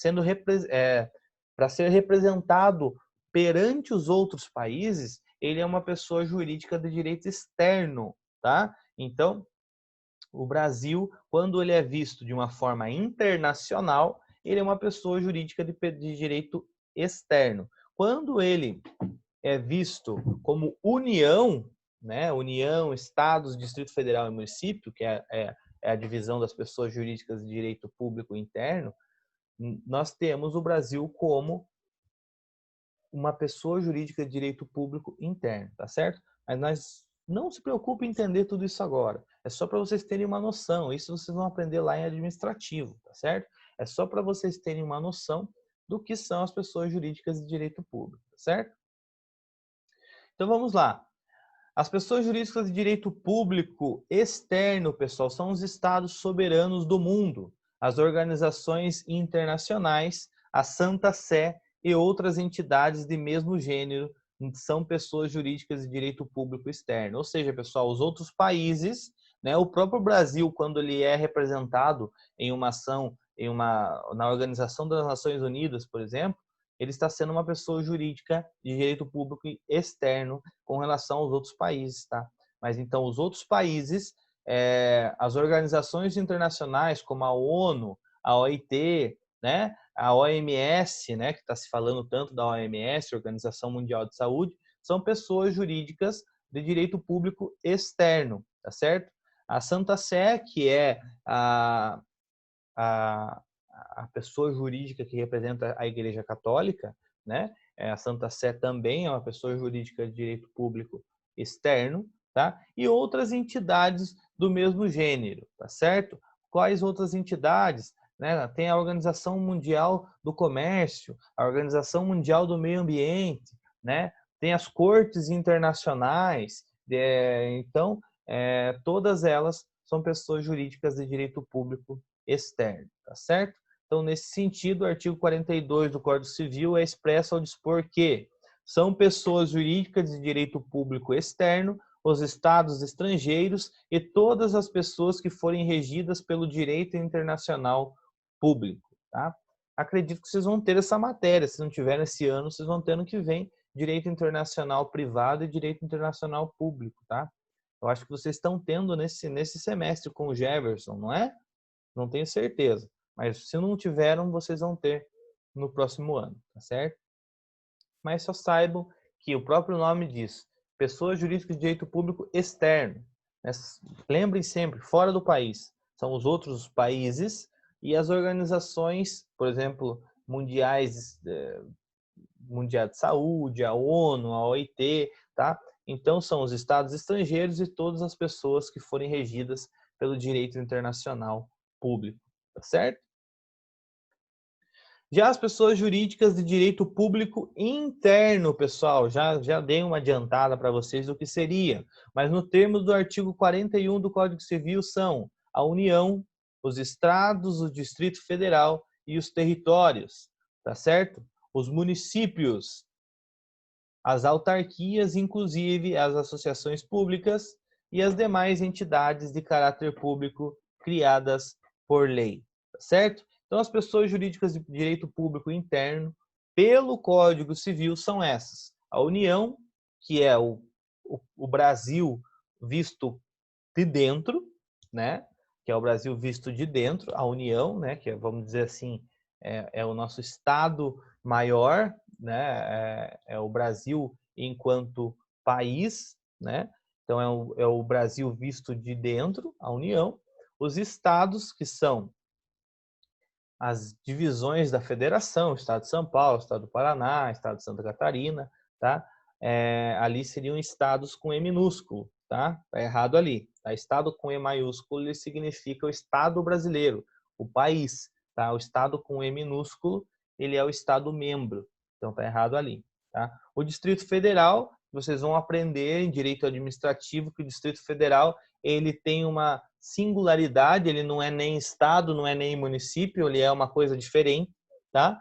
ser representado perante os outros países, ele é uma pessoa jurídica de direito externo, tá? Então, o Brasil, quando ele é visto de uma forma internacional, ele é uma pessoa jurídica de direito externo. Quando ele é visto como União, né? União, Estados, Distrito Federal e Município, que é a divisão das pessoas jurídicas de direito público interno, nós temos o Brasil como uma pessoa jurídica de direito público interno, tá certo? Mas nós não se preocupe em entender tudo isso agora. É só para vocês terem uma noção. Isso vocês vão aprender lá em administrativo, tá certo? É só para vocês terem uma noção do que são as pessoas jurídicas de direito público, tá certo? Então vamos lá. As pessoas jurídicas de direito público externo, pessoal, são os estados soberanos do mundo, as organizações internacionais, a Santa Sé e outras entidades de mesmo gênero são pessoas jurídicas de direito público externo. Ou seja, pessoal, os outros países, né, o próprio Brasil, quando ele é representado em uma ação, na Organização das Nações Unidas, por exemplo, ele está sendo uma pessoa jurídica de direito público externo com relação aos outros países, tá? Mas então os outros países, as organizações internacionais como a ONU, a OIT, né, a OMS, né, que está se falando tanto da OMS, Organização Mundial de Saúde, são pessoas jurídicas de direito público externo, tá certo? A Santa Sé, que é a, a pessoa jurídica que representa a Igreja Católica, né? A Santa Sé também é uma pessoa jurídica de direito público externo, tá? E outras entidades do mesmo gênero, tá certo? Quais outras entidades? Né? Tem a Organização Mundial do Comércio, a Organização Mundial do Meio Ambiente, né? Tem as cortes internacionais, então todas elas são pessoas jurídicas de direito público externo, tá certo? Então, nesse sentido, o artigo 42 do Código Civil é expresso ao dispor que são pessoas jurídicas de direito público externo os estados estrangeiros e todas as pessoas que forem regidas pelo direito internacional público, tá? Acredito que vocês vão ter essa matéria, se não tiverem esse ano, vocês vão ter ano que vem, direito internacional privado e direito internacional público, tá? Eu acho que vocês estão tendo nesse semestre com o Jefferson, não é? Não tenho certeza. Mas se não tiveram, vocês vão ter no próximo ano, tá certo? Mas só saibam que o próprio nome diz, pessoa jurídica de direito público externo. Lembrem sempre, fora do país, são os outros países e as organizações, por exemplo, mundiais, Mundial de Saúde, a ONU, a OIT, tá? Então são os estados estrangeiros e todas as pessoas que forem regidas pelo direito internacional público, tá certo? Já as pessoas jurídicas de direito público interno, pessoal, já dei uma adiantada para vocês do que seria, mas no termo do artigo 41 do Código Civil são a União, os estados, o Distrito Federal e os territórios, tá certo? Os municípios, as autarquias, inclusive as associações públicas e as demais entidades de caráter público criadas por lei, tá certo? Então, as pessoas jurídicas de direito público interno, pelo Código Civil, são essas. A União, que é o Brasil visto de dentro, né? Que é o Brasil visto de dentro, a União, né? Que é, vamos dizer assim, é o nosso estado maior, né? É o Brasil enquanto país, né? Então é o Brasil visto de dentro, a União. Os estados, que são as divisões da federação, Estado de São Paulo, Estado do Paraná, Estado de Santa Catarina, tá? Ali seriam estados com E minúsculo, tá? Tá errado ali. Tá? Estado com E maiúsculo ele significa o Estado brasileiro, o país, tá? O estado com E minúsculo ele é o Estado membro, então tá errado ali, tá? O Distrito Federal, vocês vão aprender em direito administrativo que o Distrito Federal ele tem uma singularidade, ele não é nem estado, não é nem município, ele é uma coisa diferente, tá?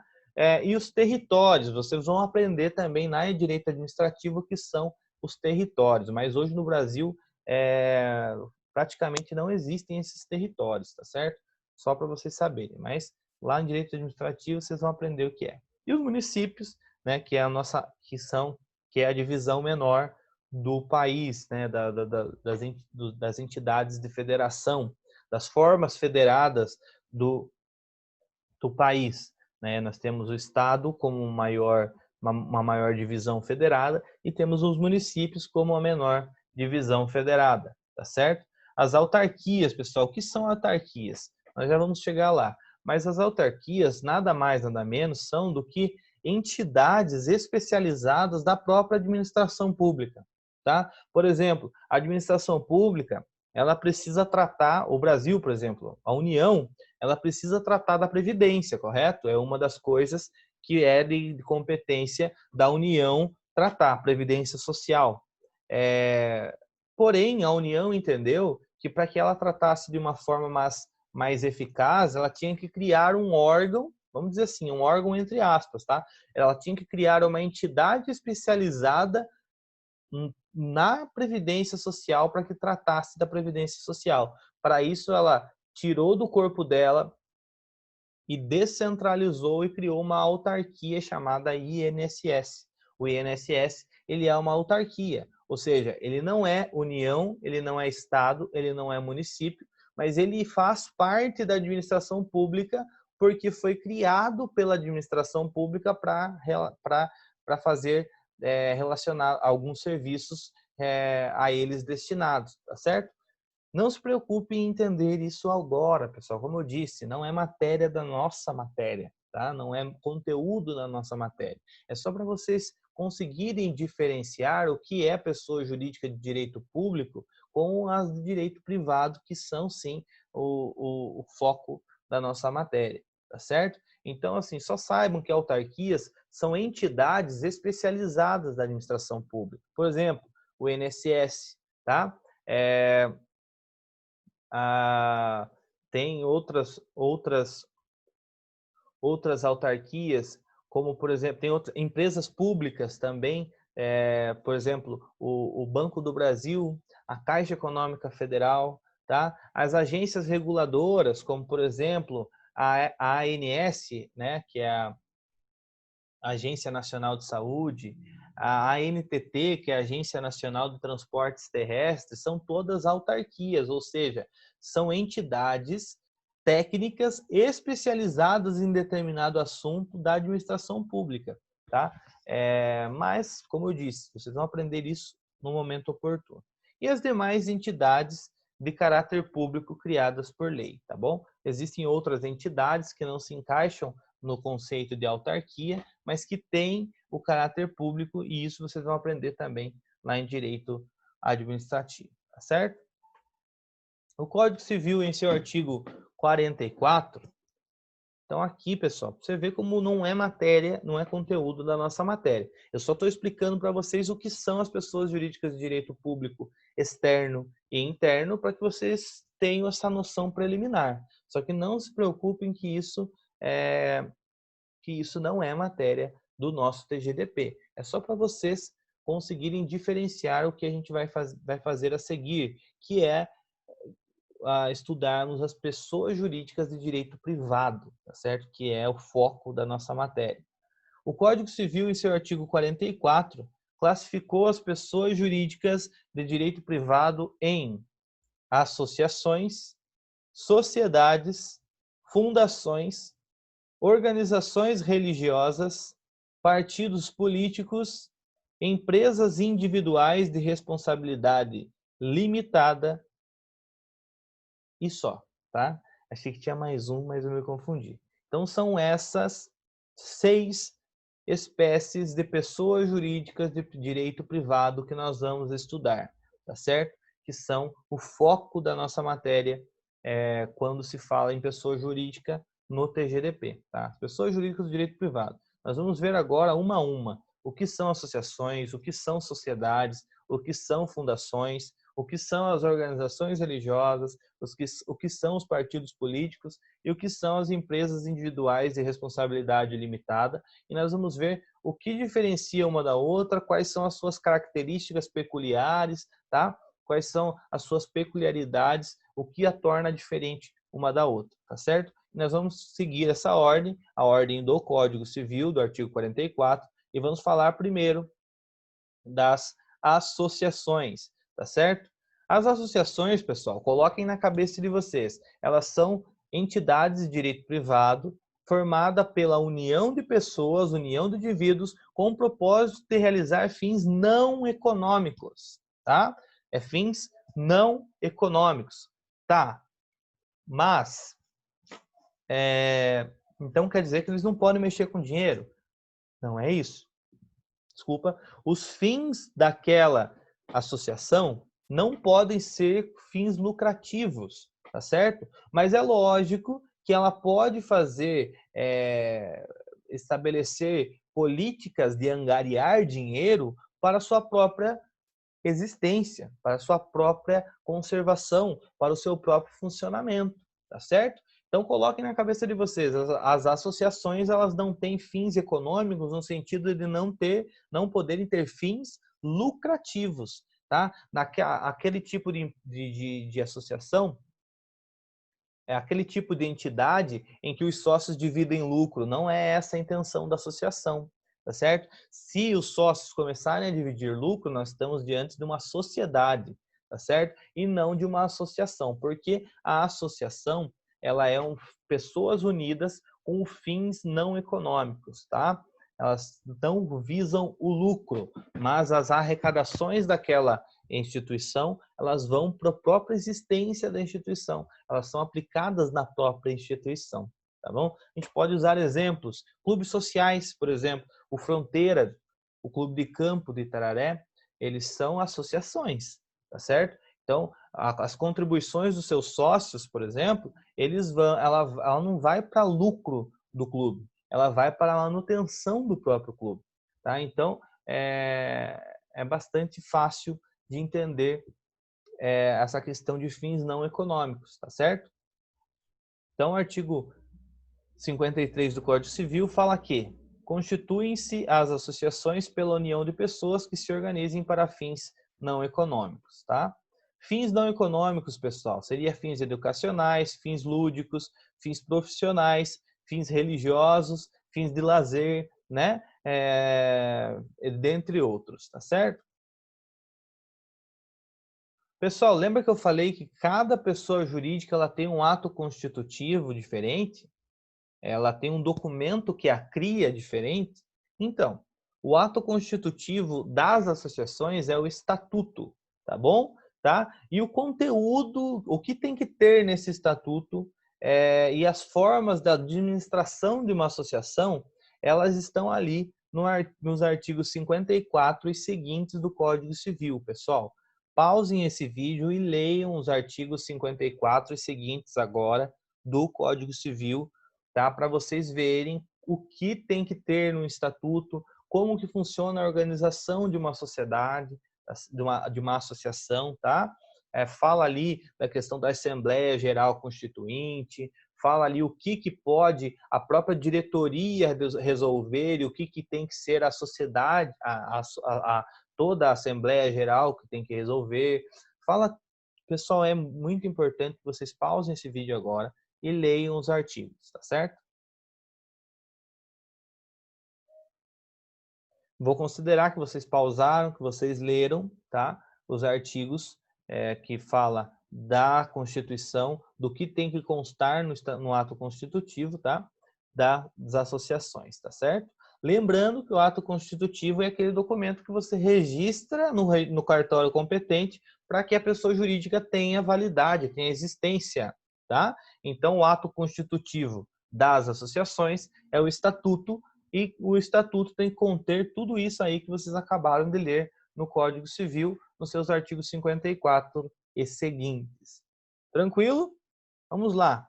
E os territórios, vocês vão aprender também na direito administrativo o que são os territórios, mas hoje no Brasil praticamente não existem esses territórios, tá certo? Só para vocês saberem, mas lá no direito administrativo vocês vão aprender o que é. E os municípios, né, que é a nossa, que é a divisão menor do país, né, das entidades de federação, das formas federadas do país. Né? Nós temos o Estado como uma maior divisão federada e temos os municípios como a menor divisão federada, tá certo? As autarquias, pessoal, o que são autarquias? Nós já vamos chegar lá. Mas as autarquias, nada mais, nada menos, são do que entidades especializadas da própria administração pública. Tá? Por exemplo, a administração pública, ela precisa tratar, o Brasil, por exemplo, a União, ela precisa tratar da Previdência, correto? É uma das coisas que é de competência da União tratar, Previdência Social. Porém, a União entendeu que para que ela tratasse de uma forma mais eficaz, ela tinha que criar um órgão, vamos dizer assim, um órgão entre aspas, tá? Ela tinha que criar uma entidade especializada na Previdência Social para que tratasse da Previdência Social. Para isso, ela tirou do corpo dela e descentralizou e criou uma autarquia chamada INSS. O INSS ele é uma autarquia, ou seja, ele não é União, ele não é Estado, ele não é município, mas ele faz parte da administração pública porque foi criado pela administração pública para fazer relacionar alguns serviços a eles destinados, tá certo? Não se preocupe em entender isso agora, pessoal. Como eu disse, não é matéria da nossa matéria, tá? Não é conteúdo da nossa matéria. É só para vocês conseguirem diferenciar o que é pessoa jurídica de direito público com as de direito privado, que são, sim, o foco da nossa matéria, tá certo? Então, assim, só saibam que autarquias são entidades especializadas da administração pública. Por exemplo, o INSS, tá? Tem outras autarquias, como, por exemplo, tem outras empresas públicas também, por exemplo, o Banco do Brasil, a Caixa Econômica Federal, tá? As agências reguladoras, como, por exemplo, a ANS, né, que é a Agência Nacional de Saúde, a ANTT, que é a Agência Nacional de Transportes Terrestres, são todas autarquias, ou seja, são entidades técnicas especializadas em determinado assunto da administração pública, tá? Mas, como eu disse, vocês vão aprender isso no momento oportuno. E as demais entidades de caráter público criadas por lei, tá bom? Existem outras entidades que não se encaixam no conceito de autarquia, mas que têm o caráter público, e isso vocês vão aprender também lá em direito administrativo, tá certo? O Código Civil, em seu artigo 44, então aqui, pessoal, você vê como não é matéria, não é conteúdo da nossa matéria. Eu só estou explicando para vocês o que são as pessoas jurídicas de direito público externo e interno, para que vocês tenham essa noção preliminar. Só que não se preocupem que isso não é matéria do nosso TGDP. É só para vocês conseguirem diferenciar o que a gente vai fazer a seguir, que é estudarmos as pessoas jurídicas de direito privado, tá certo? Que é o foco da nossa matéria. O Código Civil, em seu artigo 44, classificou as pessoas jurídicas de direito privado em associações, sociedades, fundações, organizações religiosas, partidos políticos, empresas individuais de responsabilidade limitada e só, tá? Achei que tinha mais um, mas eu me confundi. Então, são essas 6 espécies de pessoas jurídicas de direito privado que nós vamos estudar, tá certo? Que são o foco da nossa matéria quando se fala em pessoa jurídica no TGDP, tá? Pessoas jurídicas do direito privado. Nós vamos ver agora uma a uma o que são associações, o que são sociedades, o que são fundações, o que são as organizações religiosas, o que são os partidos políticos e o que são as empresas individuais de responsabilidade limitada. E nós vamos ver o que diferencia uma da outra, quais são as suas características peculiares, tá? Quais são as suas peculiaridades, o que a torna diferente uma da outra, tá certo? E nós vamos seguir essa ordem, a ordem do Código Civil, do artigo 44, e vamos falar primeiro das associações, tá certo? As associações, pessoal, coloquem na cabeça de vocês, elas são entidades de direito privado formada pela união de pessoas, união de indivíduos, com o propósito de realizar fins não econômicos, tá? Fins não econômicos, tá? Mas, então quer dizer que eles não podem mexer com dinheiro? Não é isso. Desculpa. Os fins daquela associação não podem ser fins lucrativos, tá certo? Mas é lógico que ela pode estabelecer políticas de angariar dinheiro para a sua própria existência, para a sua própria conservação, para o seu próprio funcionamento, tá certo? Então coloquem na cabeça de vocês, as associações elas não têm fins econômicos no sentido de não poderem ter fins lucrativos, tá? Aquele tipo de associação é aquele tipo de entidade em que os sócios dividem lucro, não é essa a intenção da associação, tá certo? Se os sócios começarem a dividir lucro, nós estamos diante de uma sociedade, tá certo? E não de uma associação, porque a associação, ela pessoas unidas com fins não econômicos, tá? Elas não visam o lucro, mas as arrecadações daquela instituição, elas vão para a própria existência da instituição, elas são aplicadas na própria instituição, tá bom? A gente pode usar exemplos, clubes sociais, por exemplo, o Fronteira, o Clube de Campo de Itararé, eles são associações, tá certo? Então, as contribuições dos seus sócios, por exemplo, ela não vai para lucro do clube, ela vai para a manutenção do próprio clube, tá? Então, é bastante fácil de entender essa questão de fins não econômicos, tá certo? Então, o artigo 53 do Código Civil fala que constituem-se as associações pela união de pessoas que se organizem para fins não econômicos, tá? Fins não econômicos, pessoal, seria fins educacionais, fins lúdicos, fins profissionais, fins religiosos, fins de lazer, né? Dentre outros, tá certo? Pessoal, lembra que eu falei que cada pessoa jurídica ela tem um ato constitutivo diferente? Ela tem um documento que a cria diferente? Então, o ato constitutivo das associações é o estatuto, tá bom? Tá? E o conteúdo, o que tem que ter nesse estatuto e as formas da administração de uma associação, elas estão ali nos artigos 54 e seguintes do Código Civil, pessoal. Pausem esse vídeo e leiam os artigos 54 e seguintes agora do Código Civil, tá? Para vocês verem o que tem que ter no estatuto, como que funciona a organização de uma sociedade, de uma associação, tá? Fala ali da questão da Assembleia Geral Constituinte, fala ali o que pode a própria diretoria resolver e o que tem que ser a sociedade, toda a Assembleia Geral que tem que resolver. Pessoal, é muito importante que vocês pausem esse vídeo agora e leiam os artigos, tá certo? Vou considerar que vocês pausaram, que vocês leram, tá? Os artigos que fala da Constituição, do que tem que constar no ato constitutivo, tá? das associações, tá certo? Lembrando que o ato constitutivo é aquele documento que você registra no cartório competente para que a pessoa jurídica tenha validade, tenha existência, tá? Então, o ato constitutivo das associações é o estatuto, e o estatuto tem que conter tudo isso aí que vocês acabaram de ler no Código Civil, nos seus artigos 54 e seguintes. Tranquilo? Vamos lá.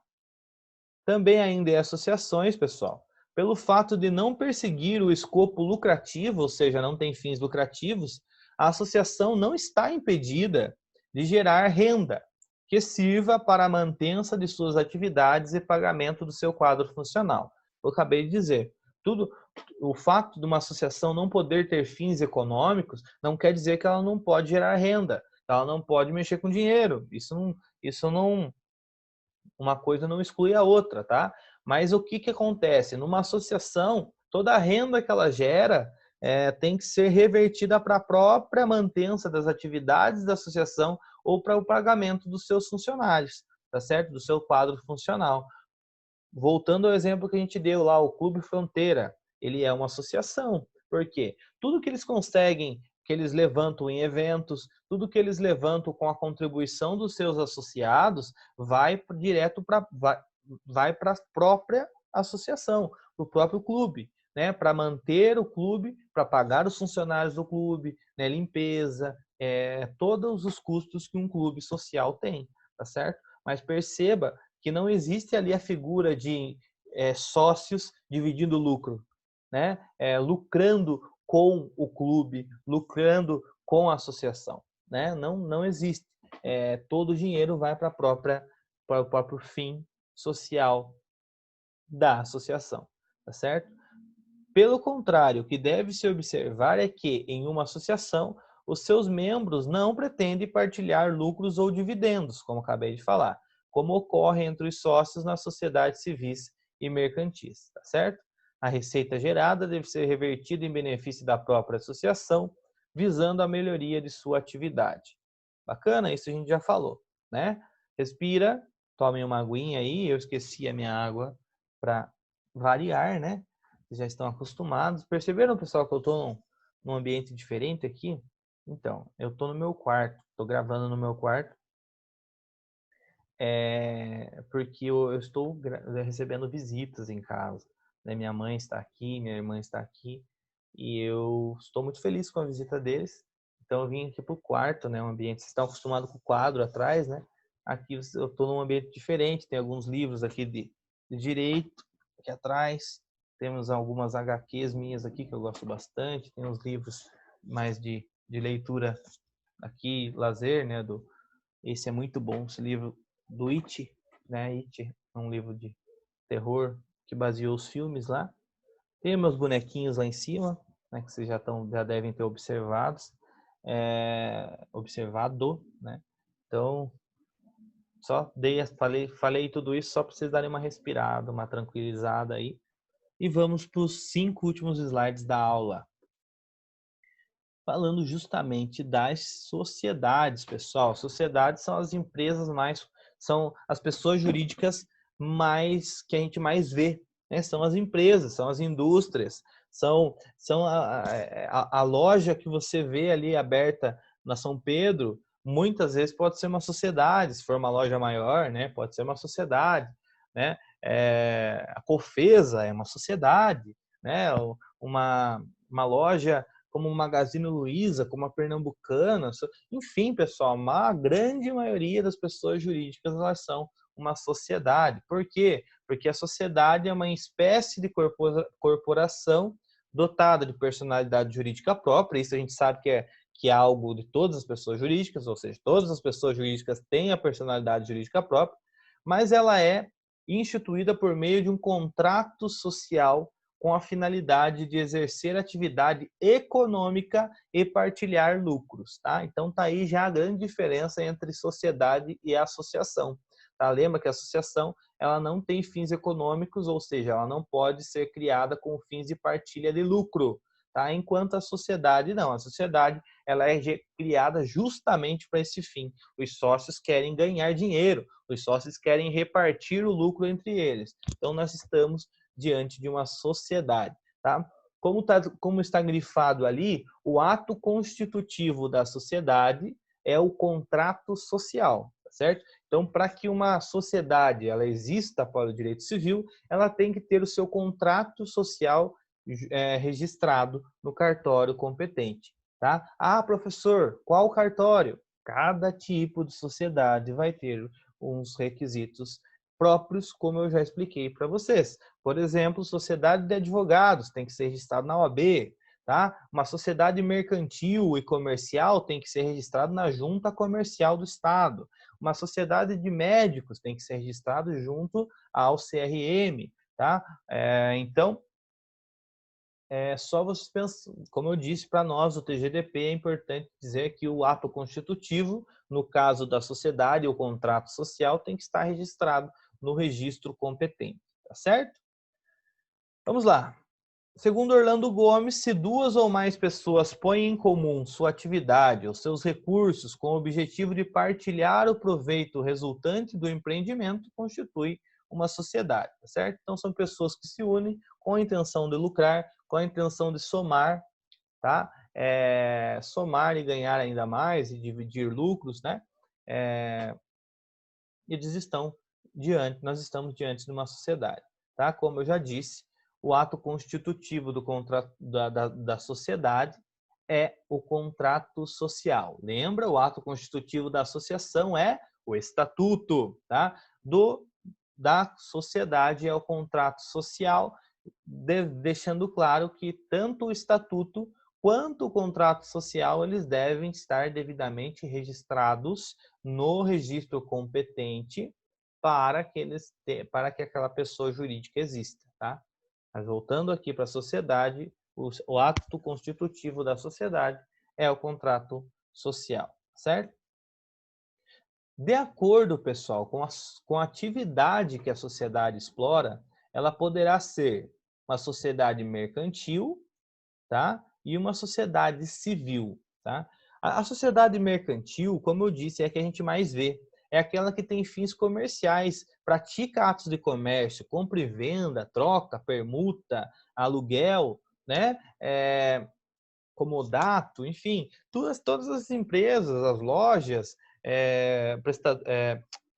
Também ainda é associações, pessoal. Pelo fato de não perseguir o escopo lucrativo, ou seja, não tem fins lucrativos, a associação não está impedida de gerar renda que sirva para a mantença de suas atividades e pagamento do seu quadro funcional. Eu acabei de dizer, o fato de uma associação não poder ter fins econômicos não quer dizer que ela não pode gerar renda, ela não pode mexer com dinheiro. Isso não, uma coisa não exclui a outra, tá? Mas o que que acontece? Numa associação, toda a renda que ela gera tem que ser revertida para a própria mantença das atividades da associação ou para o pagamento dos seus funcionários, tá certo? Do seu quadro funcional. Voltando ao exemplo que a gente deu lá, o Clube Fronteira, ele é uma associação. Por quê? Tudo que eles conseguem, que eles levantam em eventos, tudo que eles levantam com a contribuição dos seus associados, vai direto para vai para a própria associação, para o próprio clube, né? Para manter o clube, para pagar os funcionários do clube, né? Limpeza, todos os custos que um clube social tem, tá certo? Mas perceba que não existe ali a figura de sócios dividindo lucro, né? Lucrando com o clube, lucrando com a associação, né? Não existe. Todo o dinheiro vai para o próprio fim social da associação, tá certo? Pelo contrário, o que deve se observar é que, em uma associação, os seus membros não pretendem partilhar lucros ou dividendos, como acabei de falar, como ocorre entre os sócios nas sociedades civis e mercantis, tá certo? A receita gerada deve ser revertida em benefício da própria associação, visando a melhoria de sua atividade. Bacana? Isso a gente já falou, né? Respira, tome uma aguinha aí, eu esqueci a minha água para variar, né? Vocês já estão acostumados. Perceberam, pessoal, que eu estou num ambiente diferente aqui? Então, eu estou no meu quarto, estou gravando no meu quarto, porque eu estou recebendo visitas em casa, né? Minha mãe está aqui, minha irmã está aqui, e eu estou muito feliz com a visita deles. Então, eu vim aqui para o quarto, né? Um ambiente, vocês estão acostumados com o quadro atrás, né? Aqui eu estou num ambiente diferente, tem alguns livros aqui de direito, aqui atrás. Temos algumas HQs minhas aqui que eu gosto bastante. Tem uns livros mais de leitura aqui, lazer, né? Esse é muito bom, esse livro do It, né? It é um livro de terror que baseou os filmes lá. Tem meus bonequinhos lá em cima, né? Que vocês já devem ter observado, né? Então, falei tudo isso só para vocês darem uma respirada, uma tranquilizada aí. E vamos para os 5 últimos slides da aula. Falando justamente das sociedades, pessoal. Sociedades são as empresas são as pessoas jurídicas que a gente mais vê, né? São as empresas, são as indústrias, são a loja que você vê ali aberta na São Pedro, muitas vezes pode ser uma sociedade, se for uma loja maior, né? Pode ser uma sociedade, né? A Cofesa é uma sociedade, né? Uma loja como o Magazine Luiza, como a Pernambucana, enfim, pessoal, a grande maioria das pessoas jurídicas elas são uma sociedade. Por quê? Porque a sociedade é uma espécie de corporação dotada de personalidade jurídica própria. Isso a gente sabe que é algo de todas as pessoas jurídicas, ou seja, todas as pessoas jurídicas têm a personalidade jurídica própria, mas ela é instituída por meio de um contrato social com a finalidade de exercer atividade econômica e partilhar lucros, tá? Então tá aí já a grande diferença entre sociedade e associação, tá? Lembra que a associação, ela não tem fins econômicos, ou seja, ela não pode ser criada com fins de partilha de lucro, tá? Enquanto a sociedade não, a sociedade ela é criada justamente para esse fim. Os sócios querem ganhar dinheiro, os sócios querem repartir o lucro entre eles. Então nós estamos diante de uma sociedade, tá? Como está grifado ali, o ato constitutivo da sociedade é o contrato social, tá certo? Então, para que uma sociedade ela exista para o direito civil, ela tem que ter o seu contrato social registrado no cartório competente, tá? Ah, professor, qual cartório? Cada tipo de sociedade vai ter uns requisitos próprios, como eu já expliquei para vocês. Por exemplo, sociedade de advogados tem que ser registrado na OAB, tá? Uma sociedade mercantil e comercial tem que ser registrado na Junta Comercial do Estado. Uma sociedade de médicos tem que ser registrado junto ao CRM, tá? Então, é só vocês pensam, como eu disse para nós, o TGDP é importante dizer que o ato constitutivo, no caso da sociedade ou contrato social, tem que estar registrado no registro competente, tá certo? Vamos lá. Segundo Orlando Gomes, se duas ou mais pessoas põem em comum sua atividade ou seus recursos com o objetivo de partilhar o proveito resultante do empreendimento, constitui uma sociedade, tá certo? Então são pessoas que se unem com a intenção de lucrar, com a intenção de somar, tá? Somar e ganhar ainda mais e dividir lucros, né? Nós estamos diante de uma sociedade, tá? Como eu já disse, o ato constitutivo do contrato da sociedade é o contrato social. Lembra? O ato constitutivo da associação é o estatuto, tá? Da sociedade é o contrato social, deixando claro que tanto o estatuto quanto o contrato social eles devem estar devidamente registrados no registro competente para que aquela pessoa jurídica exista, tá? Mas voltando aqui para a sociedade, o ato constitutivo da sociedade é o contrato social, certo? De acordo, pessoal, com a atividade que a sociedade explora, ela poderá ser uma sociedade mercantil, tá? E uma sociedade civil, tá? A sociedade mercantil, como eu disse, é a que a gente mais vê. É aquela que tem fins comerciais, pratica atos de comércio, compra e venda, troca, permuta, aluguel, né? Comodato, enfim, todas as empresas, as lojas,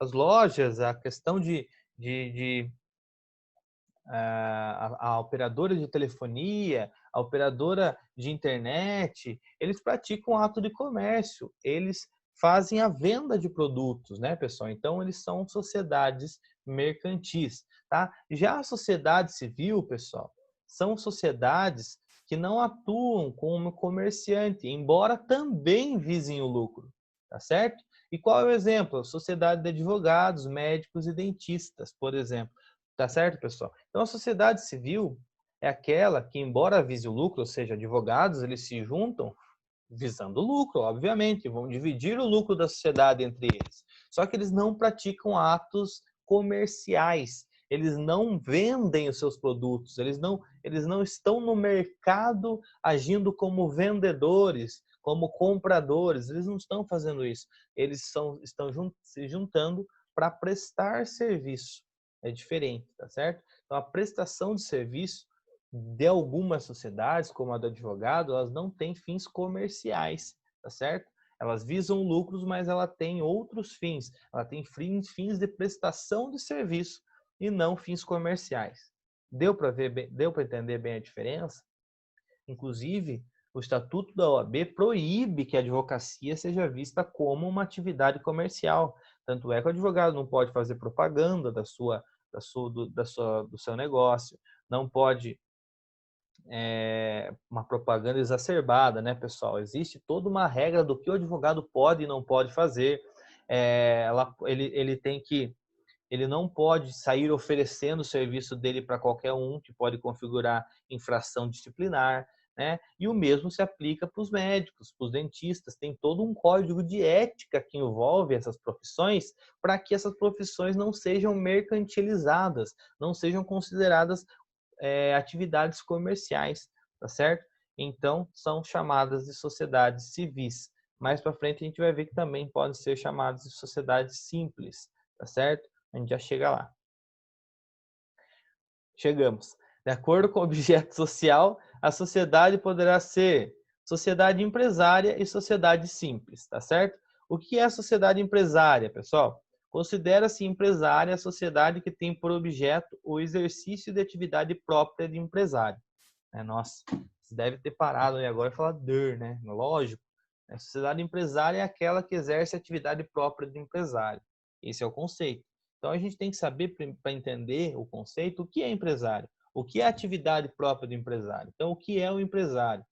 as lojas, a questão de a operadora de telefonia, a operadora de internet, eles praticam ato de comércio, eles fazem a venda de produtos, né, pessoal? Então, eles são sociedades mercantis, tá? Já a sociedade civil, pessoal, são sociedades que não atuam como comerciante, embora também visem o lucro, tá certo? E qual é o exemplo? Sociedade de advogados, médicos e dentistas, por exemplo. Tá certo, pessoal? Então, a sociedade civil é aquela que, embora vise o lucro, ou seja, advogados, eles se juntam visando o lucro, obviamente, vão dividir o lucro da sociedade entre eles. Só que eles não praticam atos comerciais, eles não vendem os seus produtos, eles não estão no mercado agindo como vendedores, como compradores, eles não estão fazendo isso. Eles estão se juntando para prestar serviço. É diferente, tá certo? Então, a prestação de serviço de algumas sociedades, como a do advogado, elas não têm fins comerciais, tá certo? Elas visam lucros, mas ela tem outros fins. Ela tem fins de prestação de serviço e não fins comerciais. Deu para entender bem a diferença? Inclusive, o Estatuto da OAB proíbe que a advocacia seja vista como uma atividade comercial. Tanto é que o advogado não pode fazer propaganda do seu negócio, não pode uma propaganda exacerbada, né, pessoal? Existe toda uma regra do que o advogado pode e não pode fazer. Ele não pode sair oferecendo o serviço dele para qualquer um, que pode configurar infração disciplinar, né? E o mesmo se aplica para os médicos, para os dentistas. Tem todo um código de ética que envolve essas profissões para que essas profissões não sejam mercantilizadas, não sejam consideradas atividades comerciais, tá certo? Então, são chamadas de sociedades civis. Mais para frente, a gente vai ver que também podem ser chamadas de sociedades simples, tá certo? A gente já chega lá. Chegamos. De acordo com o objeto social, a sociedade poderá ser sociedade empresária e sociedade simples, tá certo? O que é a sociedade empresária, pessoal? Considera-se empresária a sociedade que tem por objeto o exercício de atividade própria de empresário. Nossa, você deve ter parado aí agora e falar né? Lógico. A sociedade empresária é aquela que exerce a atividade própria de empresário. Esse é o conceito. Então a gente tem que saber, para entender o conceito, o que é empresário, o que é a atividade própria do empresário. Então, o que é o empresário?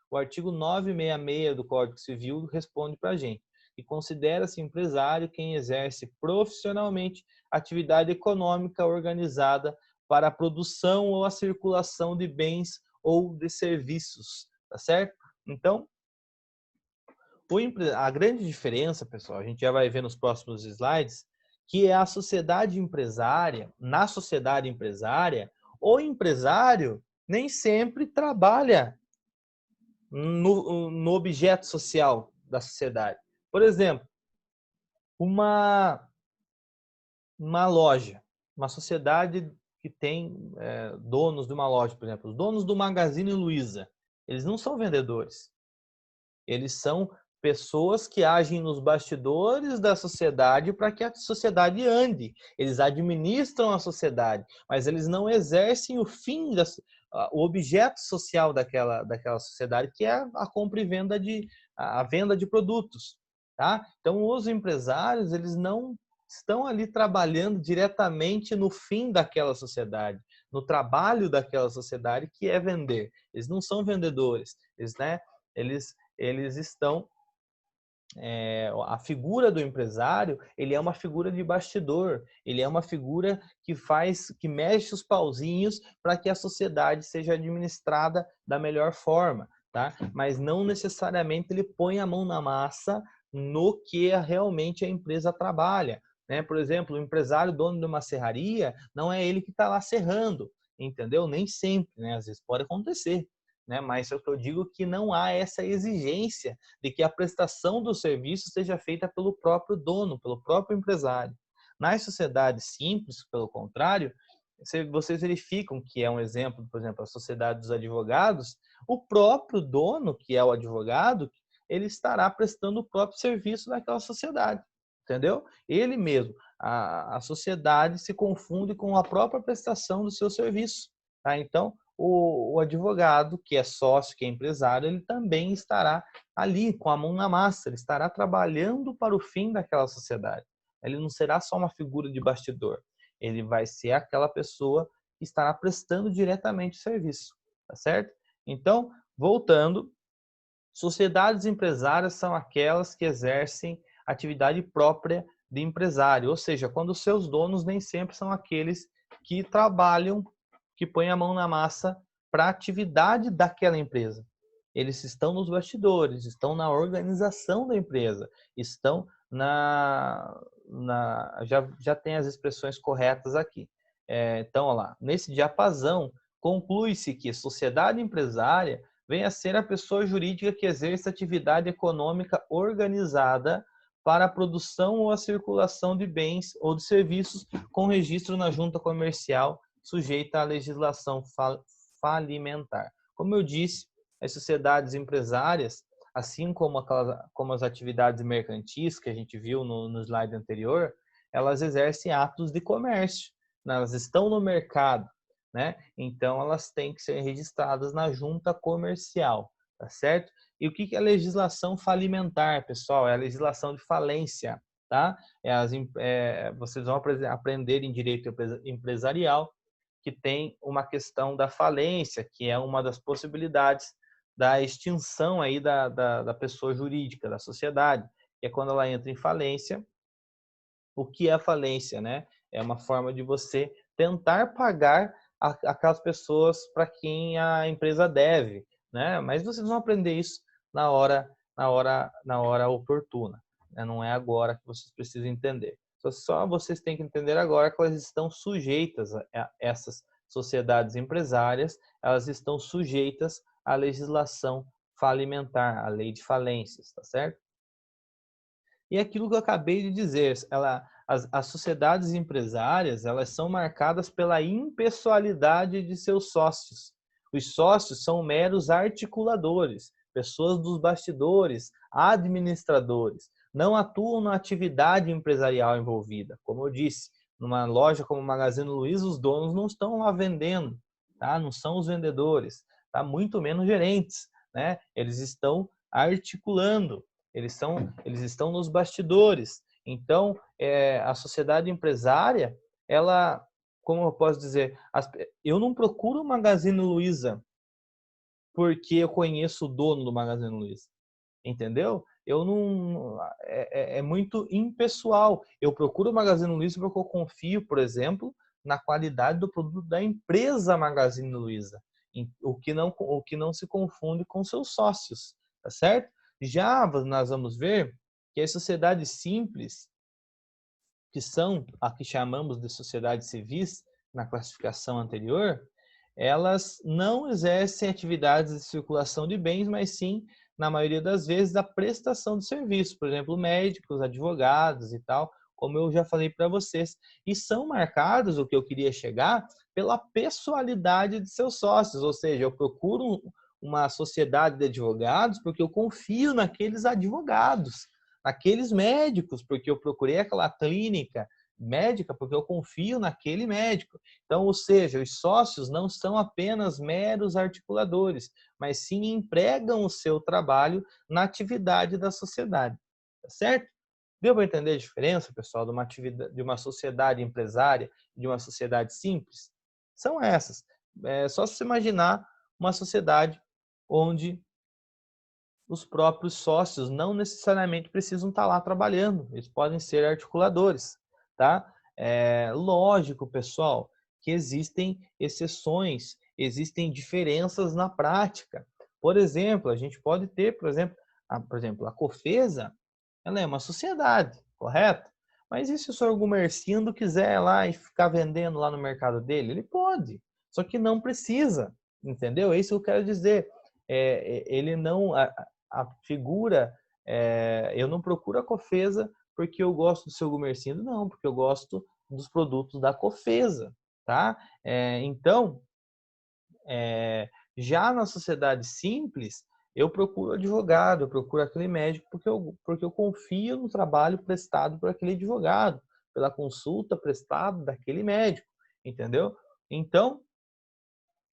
O artigo 966 do Código Civil responde para a gente. E considera-se empresário quem exerce profissionalmente atividade econômica organizada para a produção ou a circulação de bens ou de serviços, tá certo? Então, a grande diferença, pessoal, a gente já vai ver nos próximos slides, que é a sociedade empresária, na sociedade empresária, o empresário nem sempre trabalha no objeto social da sociedade. Por exemplo, uma loja, uma sociedade que tem donos de uma loja, por exemplo, os donos do Magazine Luiza, eles não são vendedores. Eles são pessoas que agem nos bastidores da sociedade para que a sociedade ande. Eles administram a sociedade, mas eles não exercem o fim, o objeto social daquela sociedade, que é a compra e venda a venda de produtos. Tá? Então, os empresários, eles não estão ali trabalhando diretamente no fim daquela sociedade, no trabalho daquela sociedade, que é vender. Eles não são vendedores, eles estão a figura do empresário, ele é uma figura de bastidor, ele é uma figura que mexe os pauzinhos para que a sociedade seja administrada da melhor forma, tá? Mas não necessariamente ele põe a mão na massa no que realmente a empresa trabalha, né? Por exemplo, o empresário dono de uma serraria, não é ele que está lá serrando, entendeu? Nem sempre, né? Às vezes pode acontecer, né? Mas é o que eu digo, que não há essa exigência de que a prestação do serviço seja feita pelo próprio dono, pelo próprio empresário. Nas sociedades simples, pelo contrário, vocês verificam que é um exemplo, por exemplo, a sociedade dos advogados, o próprio dono, que é o advogado, ele estará prestando o próprio serviço daquela sociedade, entendeu? Ele mesmo. A sociedade se confunde com a própria prestação do seu serviço, tá? Então, o advogado, que é sócio, que é empresário, ele também estará ali com a mão na massa, ele estará trabalhando para o fim daquela sociedade. Ele não será só uma figura de bastidor, ele vai ser aquela pessoa que estará prestando diretamente o serviço, tá certo? Então, voltando, sociedades empresárias são aquelas que exercem atividade própria de empresário, ou seja, quando os seus donos nem sempre são aqueles que trabalham, que põem a mão na massa para a atividade daquela empresa. Eles estão nos bastidores, estão na organização da empresa, estão já tem as expressões corretas aqui. Então, olha lá, nesse diapasão, conclui-se que sociedade empresária vem a ser a pessoa jurídica que exerce atividade econômica organizada para a produção ou a circulação de bens ou de serviços com registro na junta comercial sujeita à legislação falimentar. Como eu disse, as sociedades empresárias, assim como as atividades mercantis que a gente viu no slide anterior, elas exercem atos de comércio, elas estão no mercado, né? Então elas têm que ser registradas na junta comercial, tá certo? E o que é a legislação falimentar, pessoal? É a legislação de falência, tá? Vocês vão aprender em direito empresarial que tem uma questão da falência, que é uma das possibilidades da extinção aí da pessoa jurídica, da sociedade, que é quando ela entra em falência. O que é a falência, né? É uma forma de você tentar pagar aquelas pessoas para quem a empresa deve, né? Mas vocês vão aprender isso na hora oportuna, né? Não é agora que vocês precisam entender. Só vocês têm que entender agora que elas estão sujeitas a essas sociedades empresárias, elas estão sujeitas à legislação falimentar, à lei de falências, tá certo? E aquilo que eu acabei de dizer, as sociedades empresárias, elas são marcadas pela impessoalidade de seus sócios. Os sócios são meros articuladores, pessoas dos bastidores, administradores, não atuam na atividade empresarial envolvida. Como eu disse, numa loja como Magazine Luiza, os donos não estão lá vendendo, tá? Não são os vendedores, tá? Muito menos gerentes, né? Eles estão articulando, eles estão nos bastidores. Então, a sociedade empresária, ela, como eu posso dizer, eu não procuro o Magazine Luiza porque eu conheço o dono do Magazine Luiza, entendeu? Eu não é muito impessoal. Eu procuro o Magazine Luiza porque eu confio, por exemplo, na qualidade do produto da empresa Magazine Luiza, o que não se confunde com seus sócios, tá certo? Já nós vamos ver que as sociedades simples, que são a que chamamos de sociedades civis na classificação anterior, elas não exercem atividades de circulação de bens, mas sim, na maioria das vezes, a prestação de serviços, por exemplo, médicos, advogados e tal, como eu já falei para vocês. E são marcados, o que eu queria chegar, pela pessoalidade de seus sócios, ou seja, eu procuro uma sociedade de advogados porque eu confio naqueles advogados, naqueles médicos, porque eu procurei aquela clínica médica porque eu confio naquele médico. Então, ou seja, os sócios não são apenas meros articuladores, mas sim empregam o seu trabalho na atividade da sociedade. Tá certo? Deu para entender a diferença, pessoal, de uma sociedade empresária e de uma sociedade simples? São essas. É só se imaginar uma sociedade onde os próprios sócios não necessariamente precisam estar lá trabalhando, eles podem ser articuladores, tá? É lógico, pessoal, que existem exceções, existem diferenças na prática. Por exemplo, a gente pode ter, por exemplo, a Cofesa, ela é uma sociedade, correto? Mas e se o senhor Gumercindo quiser ir lá e ficar vendendo lá no mercado dele? Ele pode, só que não precisa, entendeu? É isso que eu quero dizer. Ele não, a figura, eu não procuro a Cofesa porque eu gosto do seu Gumercindo, não, porque eu gosto dos produtos da Cofesa, tá? Então, já na sociedade simples, eu procuro advogado, eu procuro aquele médico porque eu confio no trabalho prestado por aquele advogado, pela consulta prestada daquele médico, entendeu? Então,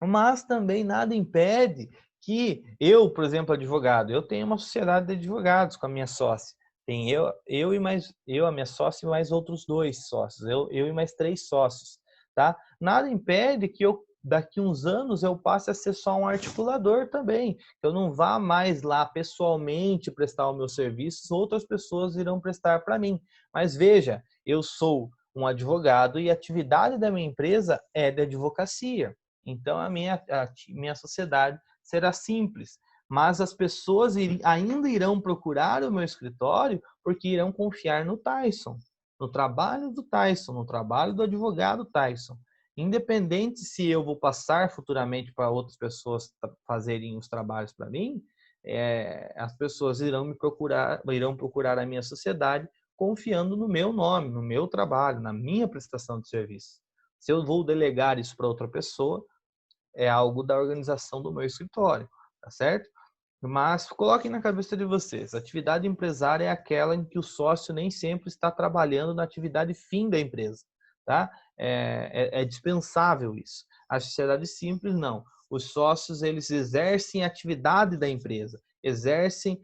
mas também nada impede que eu, por exemplo, advogado, eu tenho uma sociedade de advogados com a minha sócia. Tem eu e mais eu, a minha sócia e mais outros 2 sócios. Eu e mais 3 sócios, tá? Nada impede que eu daqui uns anos eu passe a ser só um articulador também. Que eu não vá mais lá pessoalmente prestar os meus serviços, outras pessoas irão prestar para mim. Mas veja, eu sou um advogado e a atividade da minha empresa é de advocacia. Então, a minha sociedade será simples, mas as pessoas ainda irão procurar o meu escritório porque irão confiar no Tyson, no trabalho do Tyson, no trabalho do advogado Tyson. Independente se eu vou passar futuramente para outras pessoas fazerem os trabalhos para mim, as pessoas irão procurar a minha sociedade confiando no meu nome, no meu trabalho, na minha prestação de serviço. Se eu vou delegar isso para outra pessoa, é algo da organização do meu escritório, tá certo? Mas coloquem na cabeça de vocês, a atividade empresária é aquela em que o sócio nem sempre está trabalhando na atividade fim da empresa, tá? É dispensável isso. A sociedade simples, não. Os sócios, eles exercem a atividade da empresa, exercem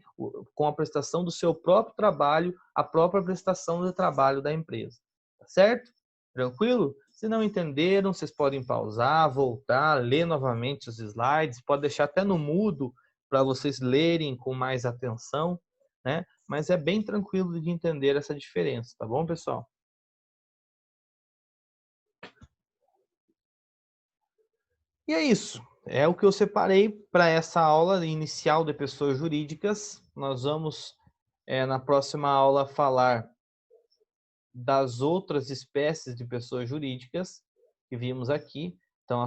com a prestação do seu próprio trabalho, a própria prestação do trabalho da empresa, tá certo? Tranquilo? Se não entenderam, vocês podem pausar, voltar, ler novamente os slides, pode deixar até no mudo para vocês lerem com mais atenção, né? Mas é bem tranquilo de entender essa diferença, tá bom, pessoal? E é isso. É o que eu separei para essa aula inicial de pessoas jurídicas. Nós vamos, na próxima aula, falar das outras espécies de pessoas jurídicas que vimos aqui. Então,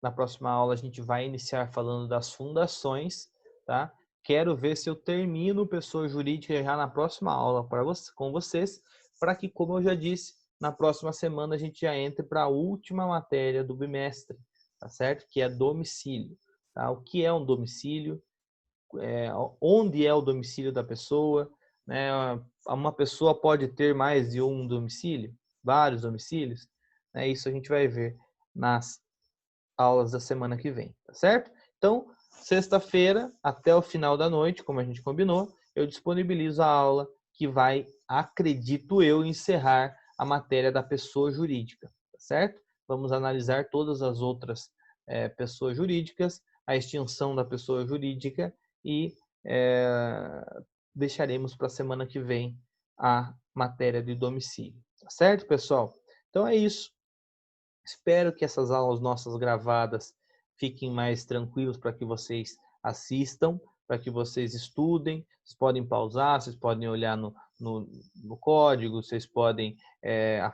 na próxima aula a gente vai iniciar falando das fundações, tá? Quero ver se eu termino pessoa jurídica já na próxima aula com vocês. para que, como eu já disse, na próxima semana a gente já entre para a última matéria do bimestre, tá certo? Que é domicílio. Tá? O que é um domicílio? Onde é o domicílio da pessoa? Né? Uma pessoa pode ter mais de um domicílio? Vários domicílios? Né? Isso a gente vai ver nas aulas da semana que vem, tá certo? Então, sexta-feira, até o final da noite, como a gente combinou, eu disponibilizo a aula que vai, acredito eu, encerrar a matéria da pessoa jurídica, tá certo? Vamos analisar todas as outras pessoas jurídicas, a extinção da pessoa jurídica e deixaremos para a semana que vem a matéria de domicílio, tá certo, pessoal? Então é isso. Espero que essas aulas nossas gravadas fiquem mais tranquilos para que vocês assistam, para que vocês estudem. Vocês podem pausar, vocês podem olhar no código, vocês podem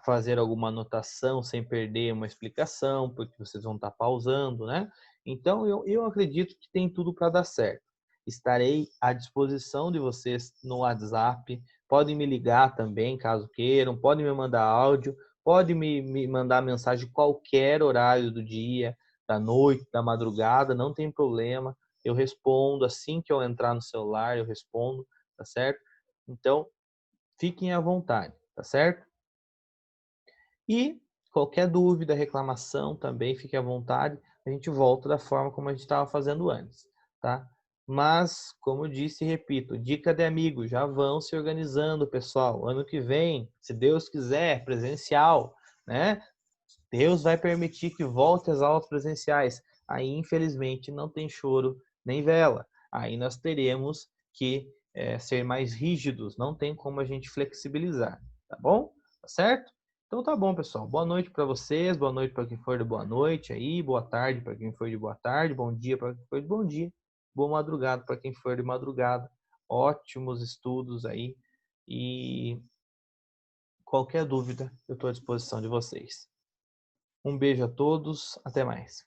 fazer alguma anotação sem perder uma explicação, porque vocês vão estar pausando, né? Então, eu acredito que tem tudo para dar certo. Estarei à disposição de vocês no WhatsApp. Podem me ligar também, caso queiram. Podem me mandar áudio. Pode me mandar mensagem qualquer horário do dia, da noite, da madrugada, não tem problema. Eu respondo assim que eu entrar no celular, eu respondo, tá certo? Então, fiquem à vontade, tá certo? E qualquer dúvida, reclamação também, fique à vontade. A gente volta da forma como a gente estava fazendo antes, tá? Mas, como eu disse e repito, dica de amigo, já vão se organizando, pessoal. Ano que vem, se Deus quiser, presencial, né? Deus vai permitir que volte às aulas presenciais. Aí, infelizmente, não tem choro nem vela. Aí nós teremos que ser mais rígidos. Não tem como a gente flexibilizar, tá bom? Tá certo? Então tá bom, pessoal. Boa noite para vocês, boa noite para quem for de boa noite aí, boa tarde para quem for de boa tarde, bom dia para quem for de bom dia, boa madrugada para quem for de madrugada. Ótimos estudos aí e qualquer dúvida, eu estou à disposição de vocês. Um beijo a todos, até mais.